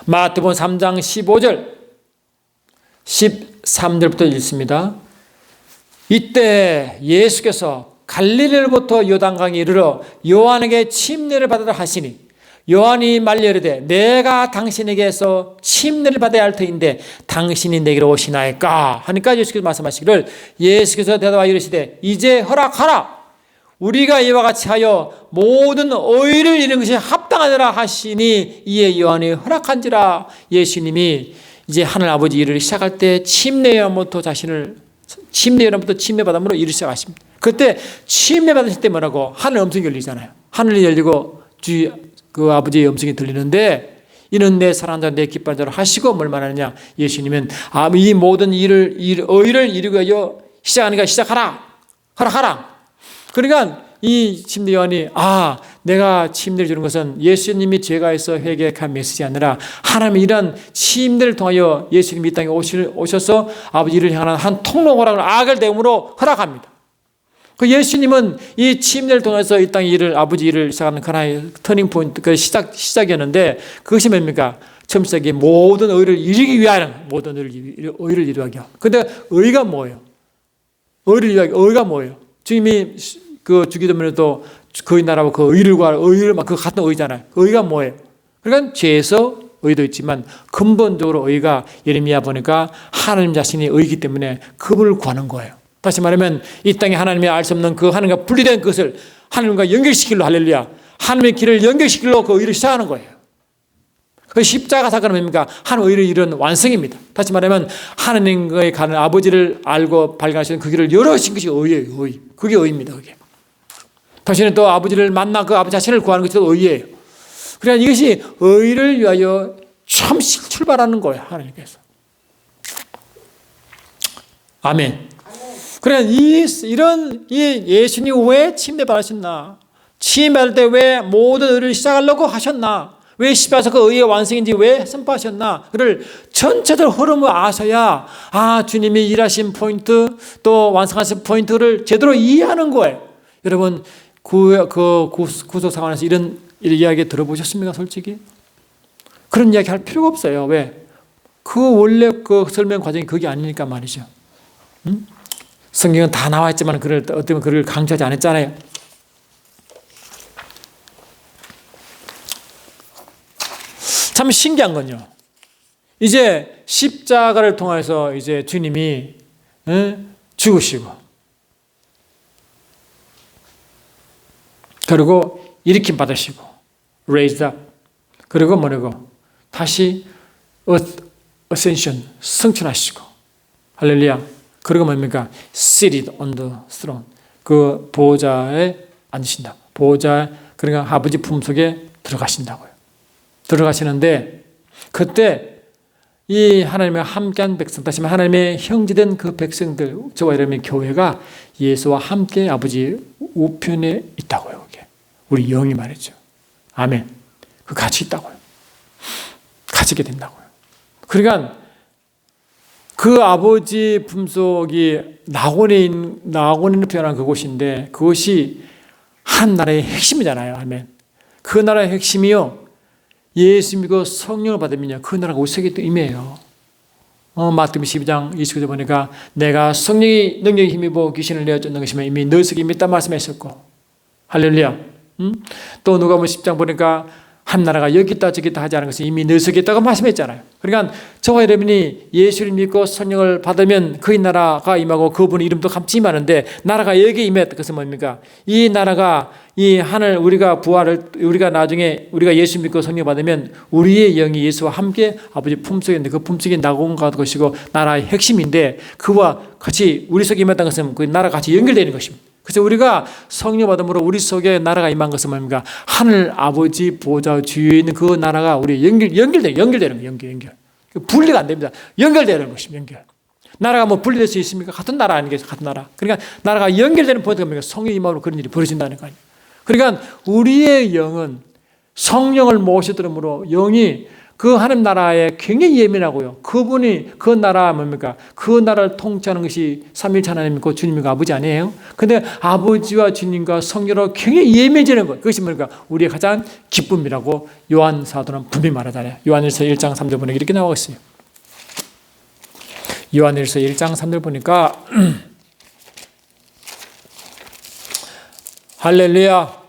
마태복음 3장 15절 13절부터 읽습니다. 이때 예수께서 갈릴리로부터 요단강에 이르러 요한에게 침례를 받으라 하시니 요한이 말려 이르되 내가 당신에게서 침례를 받아야 할 터인데 당신이 내게로 오시나이까 하니까 예수께서 말씀하시기를 예수께서 대답하여 이르시되 이제 허락하라. 우리가 이와 같이 하여 모든 의를 이루는 것이 합당하더라 하시니 이에 요한이 허락한지라. 예수님이 이제 하늘 아버지 일을 시작할 때 침례로부터 침례받음으로 일을 시작하십니다. 그때 침례받으실 때 뭐라고? 하늘 음성이 열리잖아요. 하늘이 열리고 그 아버지의 음성이 들리는데 이는 내 사랑하는 자, 내 기뻐하는 자로 하시고 뭘 말하느냐? 예수님은 이 모든 의를 이루기 위하여 시작하니까 시작하라. 허락하라. 그러니까 이 침례 요한이 내가 침례를 주는 것은 예수님이 죄가 있어 회개한 메시지 아니라 하나님의 이런 침례를 통하여 예수님이 이 땅에 오셔서 아버지 일을 향하는 한 통로 허락을 악을 대음으로 허락합니다. 그 예수님은 이 침례를 통해서 이 땅의 일을 아버지 일을 시작하는 하나의 터닝 포인트, 그 시작이었는데 그것이 뭡니까? 처음 시작이 모든 의를 이루기 위하여 모든 의를 이루기 위하여. 근데 의가 뭐예요? 의를 이루기 위하여 의가 뭐예요? 주님이 그 주기도문에도 그의 나라와 그 의를 그 같은 의잖아요. 그 의가 뭐예요? 그러니까 죄에서 의도 있지만 근본적으로 의가 예레미야 보니까 하나님 자신이 의이기 때문에 그분을 구하는 거예요. 다시 말하면 이 땅에 하나님이 알 수 없는 그 하나님과 분리된 것을 하나님과 연결시키려, 할렐루야, 하나님의 길을 연결시키려 그 의를 시작하는 거예요. 그 십자가 사건은 뭡니까? 하나님의 의를 이룬 완성입니다. 다시 말하면 하나님과의 가는 아버지를 알고 발견하시는 그 길을 열어신 것이 의예요. 의. 그게 의입니다. 그게. 당신은 또 아버지를 만나 그 아버지 자신을 구하는 것이 의예요. 그러니까 이것이 의를 위하여 처음씩 출발하는 거예요. 하나님께서. 아멘. 그러니까 이런 예수님 왜 침례 받으셨나? 침례할 때 왜 모든 의를 시작하려고 하셨나? 왜 십자가에서 그 의의 완성인지 왜 선포하셨나? 그를 전체적으로 흐름을 아셔야 주님이 일하신 포인트 또 완성하신 포인트를 제대로 이해하는 거예요. 여러분 구속 상황에서 이런 이야기 들어보셨습니까? 솔직히 그런 이야기 할 필요가 없어요. 왜? 그 원래 그 설명 과정이 그게 아니니까 말이죠. 성경은 다 나와 있지만 어떻게 그걸 강조하지 않았잖아요. 참 신기한 건요. 이제 십자가를 통해서 이제 주님이 죽으시고 그리고 일으킴 받으시고 raised up 그리고 뭐라고 다시 ascension 승천하시고 할렐루야. 그리고 뭡니까? seated on the throne 그 보좌에 앉으신다. 보좌 그러니까 아버지 품속에 들어가신다고요. 들어가시는데 그때 이 하나님과 함께한 백성 다시 말해 하나님의 형제된 그 백성들 저와 여러분의 교회가 예수와 함께 아버지 우편에 있다고요. 그게. 우리 영이 말이죠. 아멘. 그 같이 있다고요. 같이 있게 된다고요. 그러니까 그 아버지 품속이 낙원을 표현한 그곳인데 그것이 한 나라의 핵심이잖아요. 아멘. 그 나라의 핵심이요. 예수 믿고 성령을 받으면요. 그 나라가 우리 속에 또 임해요. 마태복음 12장 29절 보니까 내가 성령의 능력에 힘입어 귀신을 내어쫓는 것이면 이미 너 속에 이미 있단 말씀하셨고 할렐루야. 또 누가복음 10장 보니까 한 나라가 여기 있다 저기 있다 하지 않은 것은 이미 너 속에 있다고 말씀했잖아요. 그러니까 저와 여러분이 예수를 믿고 성령을 받으면 그 나라가 임하고 그분의 이름도 같이 임하는데 나라가 여기에 임했다. 그것은 뭡니까? 이 나라가 이 하늘 우리가 나중에 우리가 예수 믿고 성령 받으면 우리의 영이 예수와 함께 아버지 품속에 있는데 그 품속에 낙원과 것이고 나라의 핵심인데 그와 같이 우리 속에 임했다는 것은 그 나라가 같이 연결되는 것입니다. 그래서 우리가 성령 받음으로 우리 속에 나라가 임한 것은 뭡니까? 하늘 아버지 보좌 주위에 있는 그 나라가 우리 연결되는 거예요. 연결. 분리가 안 됩니다. 연결되는 것입니다. 연결. 나라가 뭐 분리될 수 있습니까? 같은 나라 아니겠어요? 같은 나라. 그러니까 나라가 연결되는 포인트가 뭡니까? 성령 임함으로 그런 일이 벌어진다는 거 아니에요. 그러니까 우리의 영은 성령을 모셔들므로 영이 그 하나님 나라에 굉장히 예민하고요. 그분이 그 나라 뭡니까? 그 나라를 통치하는 것이 삼위일체 하나님이고 주님이고 아버지 아니에요? 근데 아버지와 주님과 성령으로 굉장히 예민해지는 것. 그것이 뭡니까? 우리의 가장 기쁨이라고 요한 사도는 분명히 말하잖아요. 요한일서 1장 3절 보니까 이렇게 나와 있어요. 요한일서 1장 3절 보니까 할렐루야.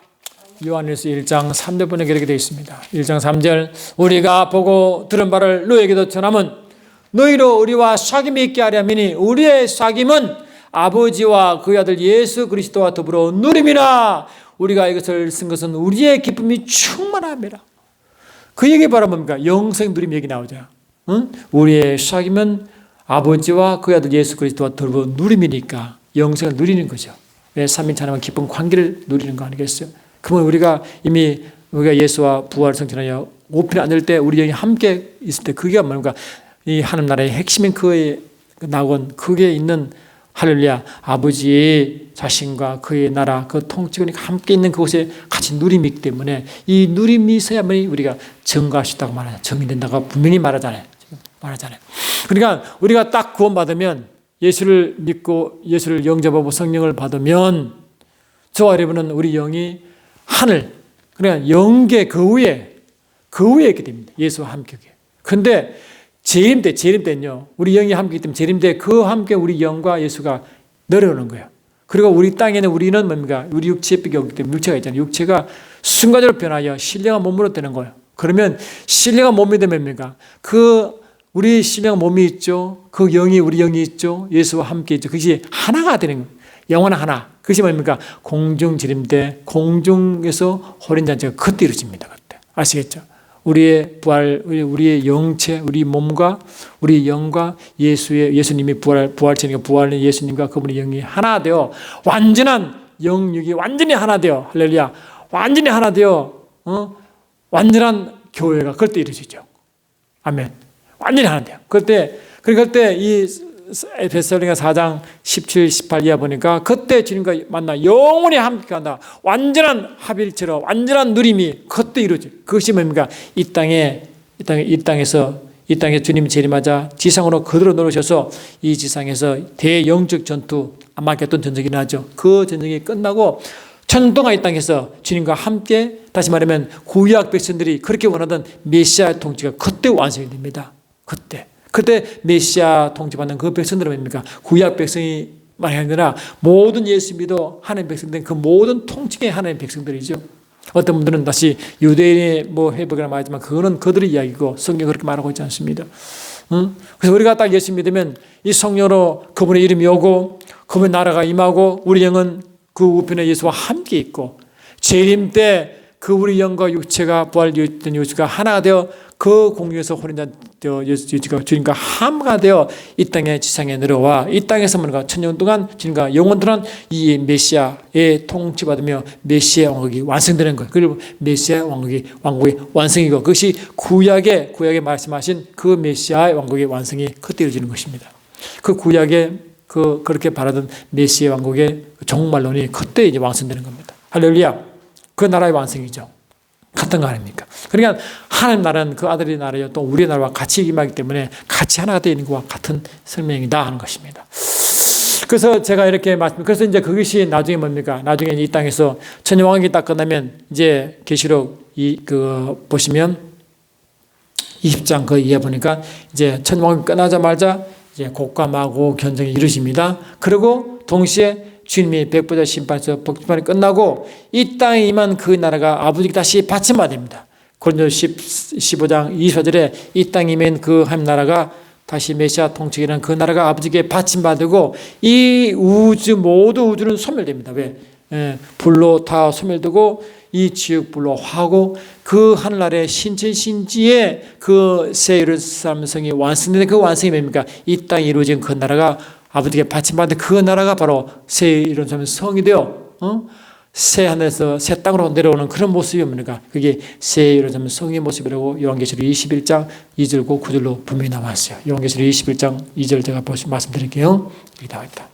요한일서 1장 3절 보니까 이렇게 되어 있습니다. 1장 3절 우리가 보고 들은 바를 너에게도 전하면 너희로 우리와 사귐이 있게 하려면 우리의 사귐은 아버지와 그의 아들 예수 그리스도와 더불어 누림이라. 우리가 이것을 쓴 것은 우리의 기쁨이 충만함이라. 그 얘기 바로 뭡니까? 영생 누림 얘기 나오죠. 응? 우리의 사귐은 아버지와 그의 아들 예수 그리스도와 더불어 누림이니까 영생을 누리는 거죠. 왜 삼위일체 하나님과 기쁜 관계를 누리는 거 아니겠어요? 그러면 우리가 예수와 부활을 성취하여 오편에 앉을 때 우리 영이 함께 있을 때 그게 뭔가 이 하나님 나라의 핵심인 그의 낙원 그게 있는 할렐루야 아버지의 자신과 그의 나라 그 통치권이 함께 있는 그곳에 같이 누림이 있기 때문에 이 누림이 있어야만 우리가 증거할 수 있다고 말하잖아요. 증인된다고 분명히 말하잖아요. 그러니까 우리가 딱 구원받으면 예수를 믿고 예수를 영접하고 성령을 받으면 저와 여러분은 우리 영이 하늘, 그러니까 영계 그 위에 있게 됩니다. 예수와 함께. 그런데 재림 때는요, 우리 영이 함께 있기 때문에 재림 때 그 함께 우리 영과 예수가 내려오는 거예요. 그리고 우리 땅에는 우리는 뭡니까? 우리 육체에 삐겨오기 때문에 육체가 있잖아요. 육체가 순간적으로 변하여 신령한 몸으로 되는 거예요. 그러면 신령한 몸이 되면 뭡니까? 우리 신령한 몸이 있죠. 그 영이 우리 영이 있죠. 예수와 함께 있죠. 그것이 하나가 되는 거예요. 영원한 하나. 그것이 뭡니까? 공중 재림 때 공중에서 호린잔치가 그때 이루어집니다. 그때. 아시겠죠? 우리의 부활, 우리의 영체, 우리 몸과 우리 영과 예수님이 부활체니까 부활의 예수님과 그분의 영이 하나 되어 완전한 영육이 완전히 하나 되어 할렐루야. 완전히 하나 되어 완전한 교회가 그때 이루어지죠. 아멘. 완전히 하는데요. 그때 이 베살로니가 4장 17, 18 이하 보니까 그때 주님과 만나 영원히 함께한다. 완전한 합일체로 완전한 누림이 그때 이루어져. 그것이 뭡니까? 이 땅에서 주님이 재림하자 지상으로 그대로 내려오셔서 이 지상에서 대영적 전투, 아마겟돈 전쟁이 나죠. 그 전쟁이 끝나고 천년 동안 이 땅에서 주님과 함께, 다시 말하면 구약 백성들이 그렇게 원하던 메시아 통치가 그때 완성이 됩니다. 그때 메시아 통치받는 그 백성들은 뭡니까? 구약 백성이 만이 아니라 모든 예수 믿어 하나님 백성들은 그 모든 통치의 하나님 백성들이죠. 어떤 분들은 다시 유대인의 회복이라 말하지만 그거는 그들의 이야기고 성경이 그렇게 말하고 있지 않습니다. 그래서 우리가 딱 예수 믿으면 이 성령으로 그분의 이름이 오고 그분의 나라가 임하고 우리 영은 그 우편에 예수와 함께 있고 재림 때 그 우리 영과 육체가 부활되었던 육체가 하나가 되어 그 공중에서 혼인자 되어 예수가 주님과 함가 되어 이 땅에 지상에 내려와 이 땅에서 뭔가 천년 동안 주님과 영원 동안 이 메시아의 통치받으며 메시아의 왕국이 완성되는 거예요. 그리고 메시아의 왕국이 완성이고 그것이 구약에 말씀하신 그 메시아의 왕국의 완성이 그때 이루어지는 것입니다. 그 구약에 그렇게 바라던 메시아의 왕국의 종말론이 그때 이제 완성되는 겁니다. 할렐루야. 그 나라의 완성이죠. 같은 거 아닙니까? 그러니까 하나님 나라는 그 아들의 나라요 또 우리의 나라와 같이 임하기 때문에 같이 하나가 되어 있는 것과 같은 설명이다 하는 것입니다. 그래서 제가 이렇게 그래서 이제 그것이 나중에 뭡니까? 나중에 이 땅에서 천년왕국이 딱 끝나면 이제 계시록 보시면 20장 그 이해 보니까 이제 천년왕국이 끝나자마자 이제 곡감하고 견정이 이루어집니다. 그리고 동시에 주님이 백보자 심판에서 복심판이 끝나고 이 땅에 임한 그 나라가 아버지께 다시 받침받습니다. 고린도서 15장 24절에 이 땅에 임한 그 한 나라가 다시 메시아 통치기라는 그 나라가 아버지께 받침받고 이 모두 우주는 소멸됩니다. 왜? 불로 다 소멸되고 이 지옥 불로 화하고 그 하늘나라의 신천신지의 그 새 예루살렘 성이 완성되는 그 완성이 뭡니까? 이 땅에 이루어진 그 나라가 아버지께 받침받은 그 나라가 바로 새 예루살렘 성이 되어 새 하늘에서 새 땅으로 내려오는 그런 모습이 뭡니까? 그게 새 예루살렘 성의 모습이라고 요한계시록 21장 2절고 9절로 분명히 나와 있어요. 요한계시록 21장 2절 제가 말씀드릴게요. 여기 나와 있다.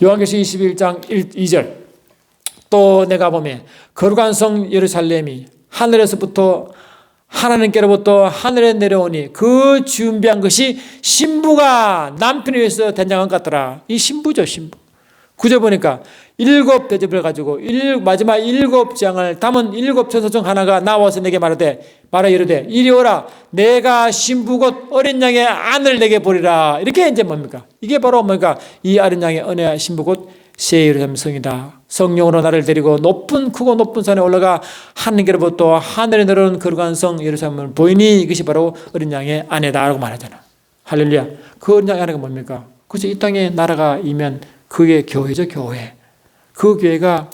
요한계시록 21장 2절 또 내가 보면 거룩한 성 예루살렘이 하늘에서부터 하나님께로부터 하늘에 내려오니 그 준비한 것이 신부가 남편에 의해서 된장한 것 같더라. 이 신부죠, 신부. 구절 보니까 7 대접을 가지고 마지막 7장을 담은 7 천사 중 하나가 나와서 내게 말하 이르되 이리 오라 내가 신부 곧 어린 양의 안을 내게 보리라. 이렇게 이제 뭡니까? 이게 바로 뭡니까? 이 어린 양의 은혜 신부 곧 새 예루살렘 성이다. 성령으로 나를 데리고 크고 높은 산에 올라가 하나님께로부터 하늘에 내려오는 거룩한 성 예루살렘을 보이니 이것이 바로 어린 양의 아내다라고 말하잖아. 할렐루야. 그 어린 양의 아내가 뭡니까? 그래서 이 땅에 나라가 이면 그게 교회죠, 교회. 그 교회가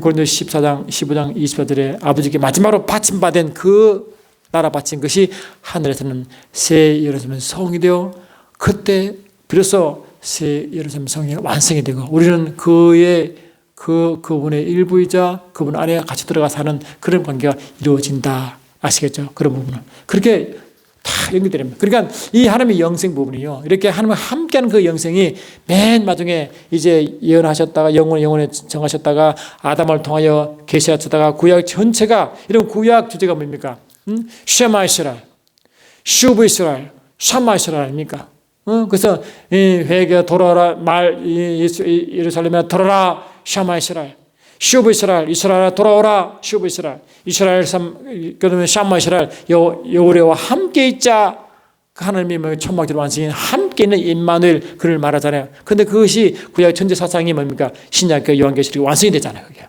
고린도서 15장 24절에 아버지께 마지막으로 받침받은 그 나라 받친 것이 하늘에서는 새 예루살렘 성이 되어 그때 비로소 새 예루살렘 성이 완성이 되고 우리는 그분의 일부이자 그분 안에 같이 들어가 사는 그런 관계가 이루어진다. 아시겠죠? 그런 부분은. 그렇게 다 연결됩니다. 그러니까 이 하나님의 영생 부분이요. 이렇게 하나님과 함께하는 그 영생이 맨 마지막에 이제 예언하셨다가 영원에 정하셨다가 아담을 통하여 계시하셨다가 구약 전체가 이런 구약 주제가 뭡니까? 쉐마 이스라엘, 슈브 이스라엘, 샤마 이스라엘 아닙니까? 그래서 회개 돌아라 예루살렘에 돌아라 샤마 이스라엘, 슈브 이스라엘, 이스라엘 돌아오라 슈브 이스라엘, 이스라엘 그러면 샤마 이스라엘 여호와와 함께 있자. 하나님의 천막들 완성인 함께 있는 임마누엘 그를 말하잖아요. 그런데 그것이 구약 전체 사상이 뭡니까? 신약 요한계시록이 완성이 되잖아요. 그게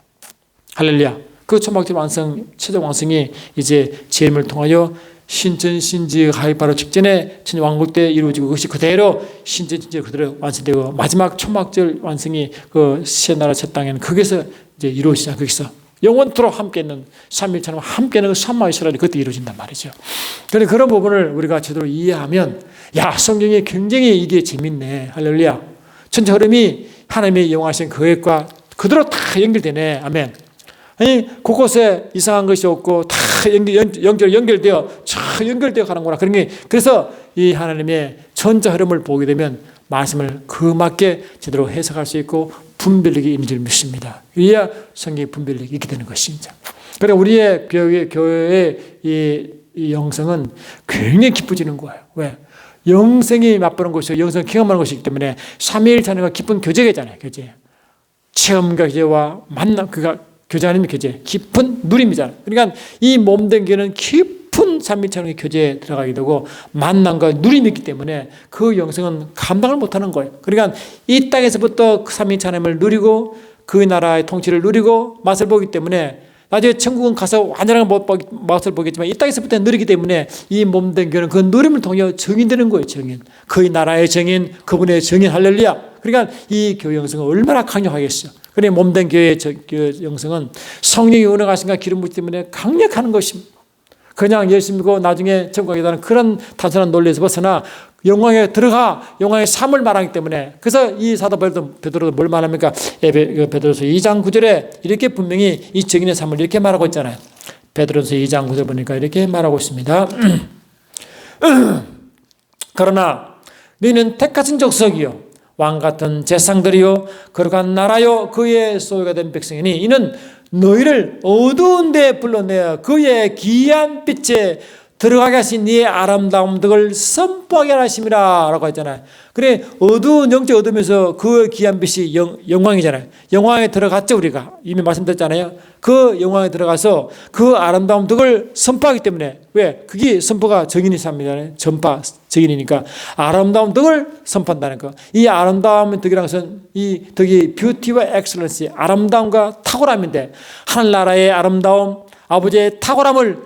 할렐루야. 그 천막들 완성 최종 완성이 이제 재림을 통하여 신천신지 바로 직전에 왕국 때 이루어지고 그것이 그대로 신천신지 그대로 완성되고 마지막 초막절 완성이 그 새 나라 새 땅에는 거기서 이제 이루어지자. 거기서 영원토록 함께 있는 삼일처럼 함께 있는 삼마 이스라엘이 그때 이루어진단 말이죠. 그런데 그런 부분을 우리가 제대로 이해하면 야 성경이 굉장히 이게 재밌네. 할렐루야. 전체 흐름이 하나님의 영화하신 계획과 그대로 다 연결되네. 아멘. 아니 곳곳에 이상한 것이 없고 다 연결되어 가는구나. 그래서 이 하나님의 전자 흐름을 보게 되면 말씀을 그 맞게 제대로 해석할 수 있고 분별력이 있는 줄 믿습니다. 이래야 성경의 분별력이 있게 되는 것입니다. 그러니까 우리의 교회의 이 영성은 굉장히 깊어지는 거예요. 왜? 영성이 맛보는 것이고 영성이 경험하는 것이기 때문에 삼위일체는 깊은 교제잖아요. 교제. 체험과 교제와 만남, 그가 교제 아니면 교제. 깊은 누림이잖아요. 그러니까 이 몸된 교회는 깊은 삼위일체의 교제에 들어가게 되고 만남과 누림이 있기 때문에 그 영성은 감당을 못하는 거예요. 그러니까 이 땅에서부터 삼위일체 하나님을 누리고 그 나라의 통치를 누리고 맛을 보기 때문에 나중에 천국은 가서 완전한 맛을 보겠지만 이 땅에서부터 누리기 때문에 이 몸된 교회는 그 누림을 통해 정인되는 거예요. 정인. 그의 나라의 정인, 그분의 정인. 할렐루야. 그러니까 이 교회 영성은 얼마나 강력하겠어요. 그러니 몸된 교회의 영성은 성령이 운행하신가 기름 부으심 때문에 강력한 것입니다. 그냥 예수 믿고 나중에 천국 가게 되는 그런 단순한 논리에서 벗어나 영광에 들어가 영광의 삶을 말하기 때문에 그래서 이 사도 베드로도 뭘 말합니까? 베드로서 2장 9절에 이렇게 분명히 이 정인의 삶을 이렇게 말하고 있잖아요. 베드로서 2장 9절 보니까 이렇게 말하고 있습니다. 그러나 너희는 택하신 족속이요 왕같은 제상들이요 거룩한 나라요 그의 소유가 된 백성이니 이는 너희를 어두운 데 불러내어 그의 귀한 빛에 들어가게 하신 이의 아름다운 덕을 선포하게 하심이라 라고 했잖아요. 그래 어두운 영적 어둠에서 그 귀한 빛이 영광이잖아요. 영광에 들어갔죠. 우리가 이미 말씀드렸잖아요. 그 영광에 들어가서 그 아름다운 덕을 선포하기 때문에 왜? 그게 선포가 정인이 삶이잖아요. 전파 정인이니까 아름다운 덕을 선포한다는 거. 이 아름다운 덕이라는 것은 이 덕이 뷰티와 엑셀런시 아름다움과 탁월함인데 하늘나라의 아름다움 아버지의 탁월함을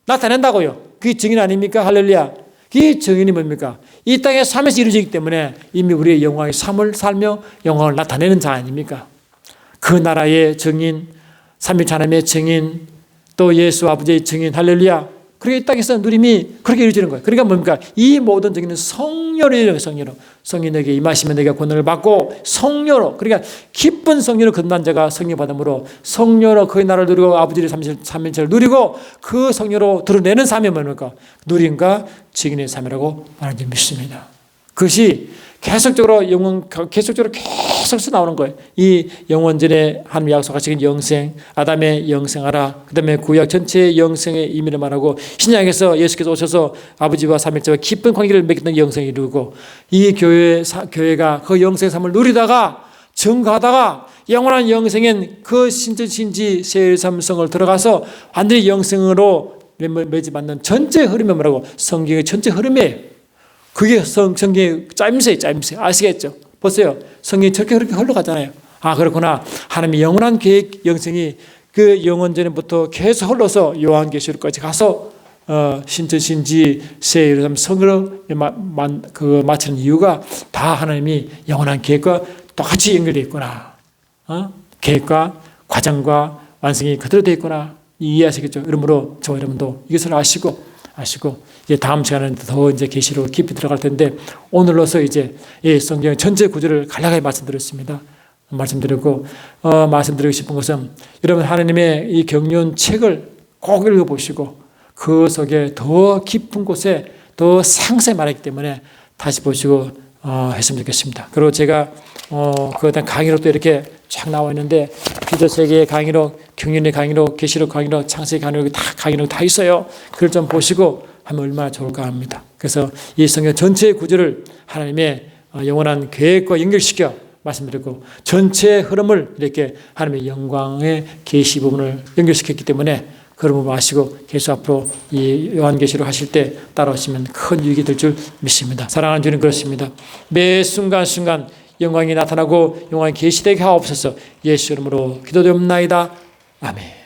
나타낸다고요. 그게 정인 아닙니까? 할렐루야. 그게 정인이 뭡니까? 이 땅의 삶에서 이루어지기 때문에 이미 우리의 영광의 삶을 살며 영광을 나타내는 자 아닙니까? 그 나라의 정인, 삼위일체 하나님의 정인, 또 예수 아버지의 정인, 할렐루야. 그렇게 이 땅에서 누림이 그렇게 이루어지는 거예요. 그러니까 뭡니까? 이 모든 정인은 성령으로 이루어져요. 성령으로. 성령에게 임하시면 내가 권한을 받고 성령으로, 그러니까 기쁜 성령으로 건난 자가 성령 받음으로 성령으로 그의 나라를 누리고 아버지의 삼위일체를 누리고 그 성령으로 드러내는 삶이 뭡니까? 누림과 증인의 삶이라고 말하는 줄 믿습니다. 그것이 계속적으로 계속 나오는 거예요. 이 영원전에 하나님 약속하신 영생, 아담의 영생하라. 그 다음에 구약 전체의 영생의 의미를 말하고 신약에서 예수께서 오셔서 아버지와 삼위일체와 깊은 관계를 맺는 영생을 이루고 이 교회가 그 영생의 삶을 누리다가 증거하다가 영원한 영생인 그 신지 세일삼성을 들어가서 완전히 영생으로 맺지 맞는 전체 흐름이 뭐라고? 성경의 전체 흐름이에요. 그게 성경의 짜임새 아시겠죠? 보세요. 성경이 저렇게 흘러가잖아요. 아 그렇구나. 하나님의 영원한 계획 영생이 그 영원전부터 계속 흘러서 요한계시록까지 가서 신지 세일삼 성으로 마치는 이유가 다 하나님이 영원한 계획과 똑같이 연결되어 있구나. 계획과 과정과 완성이 그대로 되어 있구나. 이해하시겠죠? 그러므로 저와 여러분도 이것을 아시고 이제 다음 시간에는 더 이제 계시로 깊이 들어갈 텐데 오늘로서 이제 이 성경 전체 구절을 간략하게 말씀드리고 싶은 것은 여러분 하나님의 이 경륜 책을 꼭 읽어보시고 그 속에 더 깊은 곳에 더 상세히 말하기 때문에 다시 보시고 했으면 좋겠습니다. 그리고 제가 그 강의로 또 이렇게 쫙 나와 있는데 기도세계의 강의록, 경륜의 강의록, 계시록 강의록, 창세기 강의록 다 강의록 다 있어요. 그걸 좀 보시고 하면 얼마나 좋을까 합니다. 그래서 이 성경 전체의 구절을 하나님의 영원한 계획과 연결시켜 말씀드리고 전체 흐름을 이렇게 하나님의 영광의 계시 부분을 연결시켰기 때문에 그런 부분 아시고 계속 앞으로 이 요한계시록 하실 때 따라오시면 큰 유익이 될 줄 믿습니다. 사랑하는 주님 그렇습니다. 매 순간순간 영광이 나타나고 영광이 계시되게 하옵소서. 예수 이름으로 기도드립나이다. 아멘.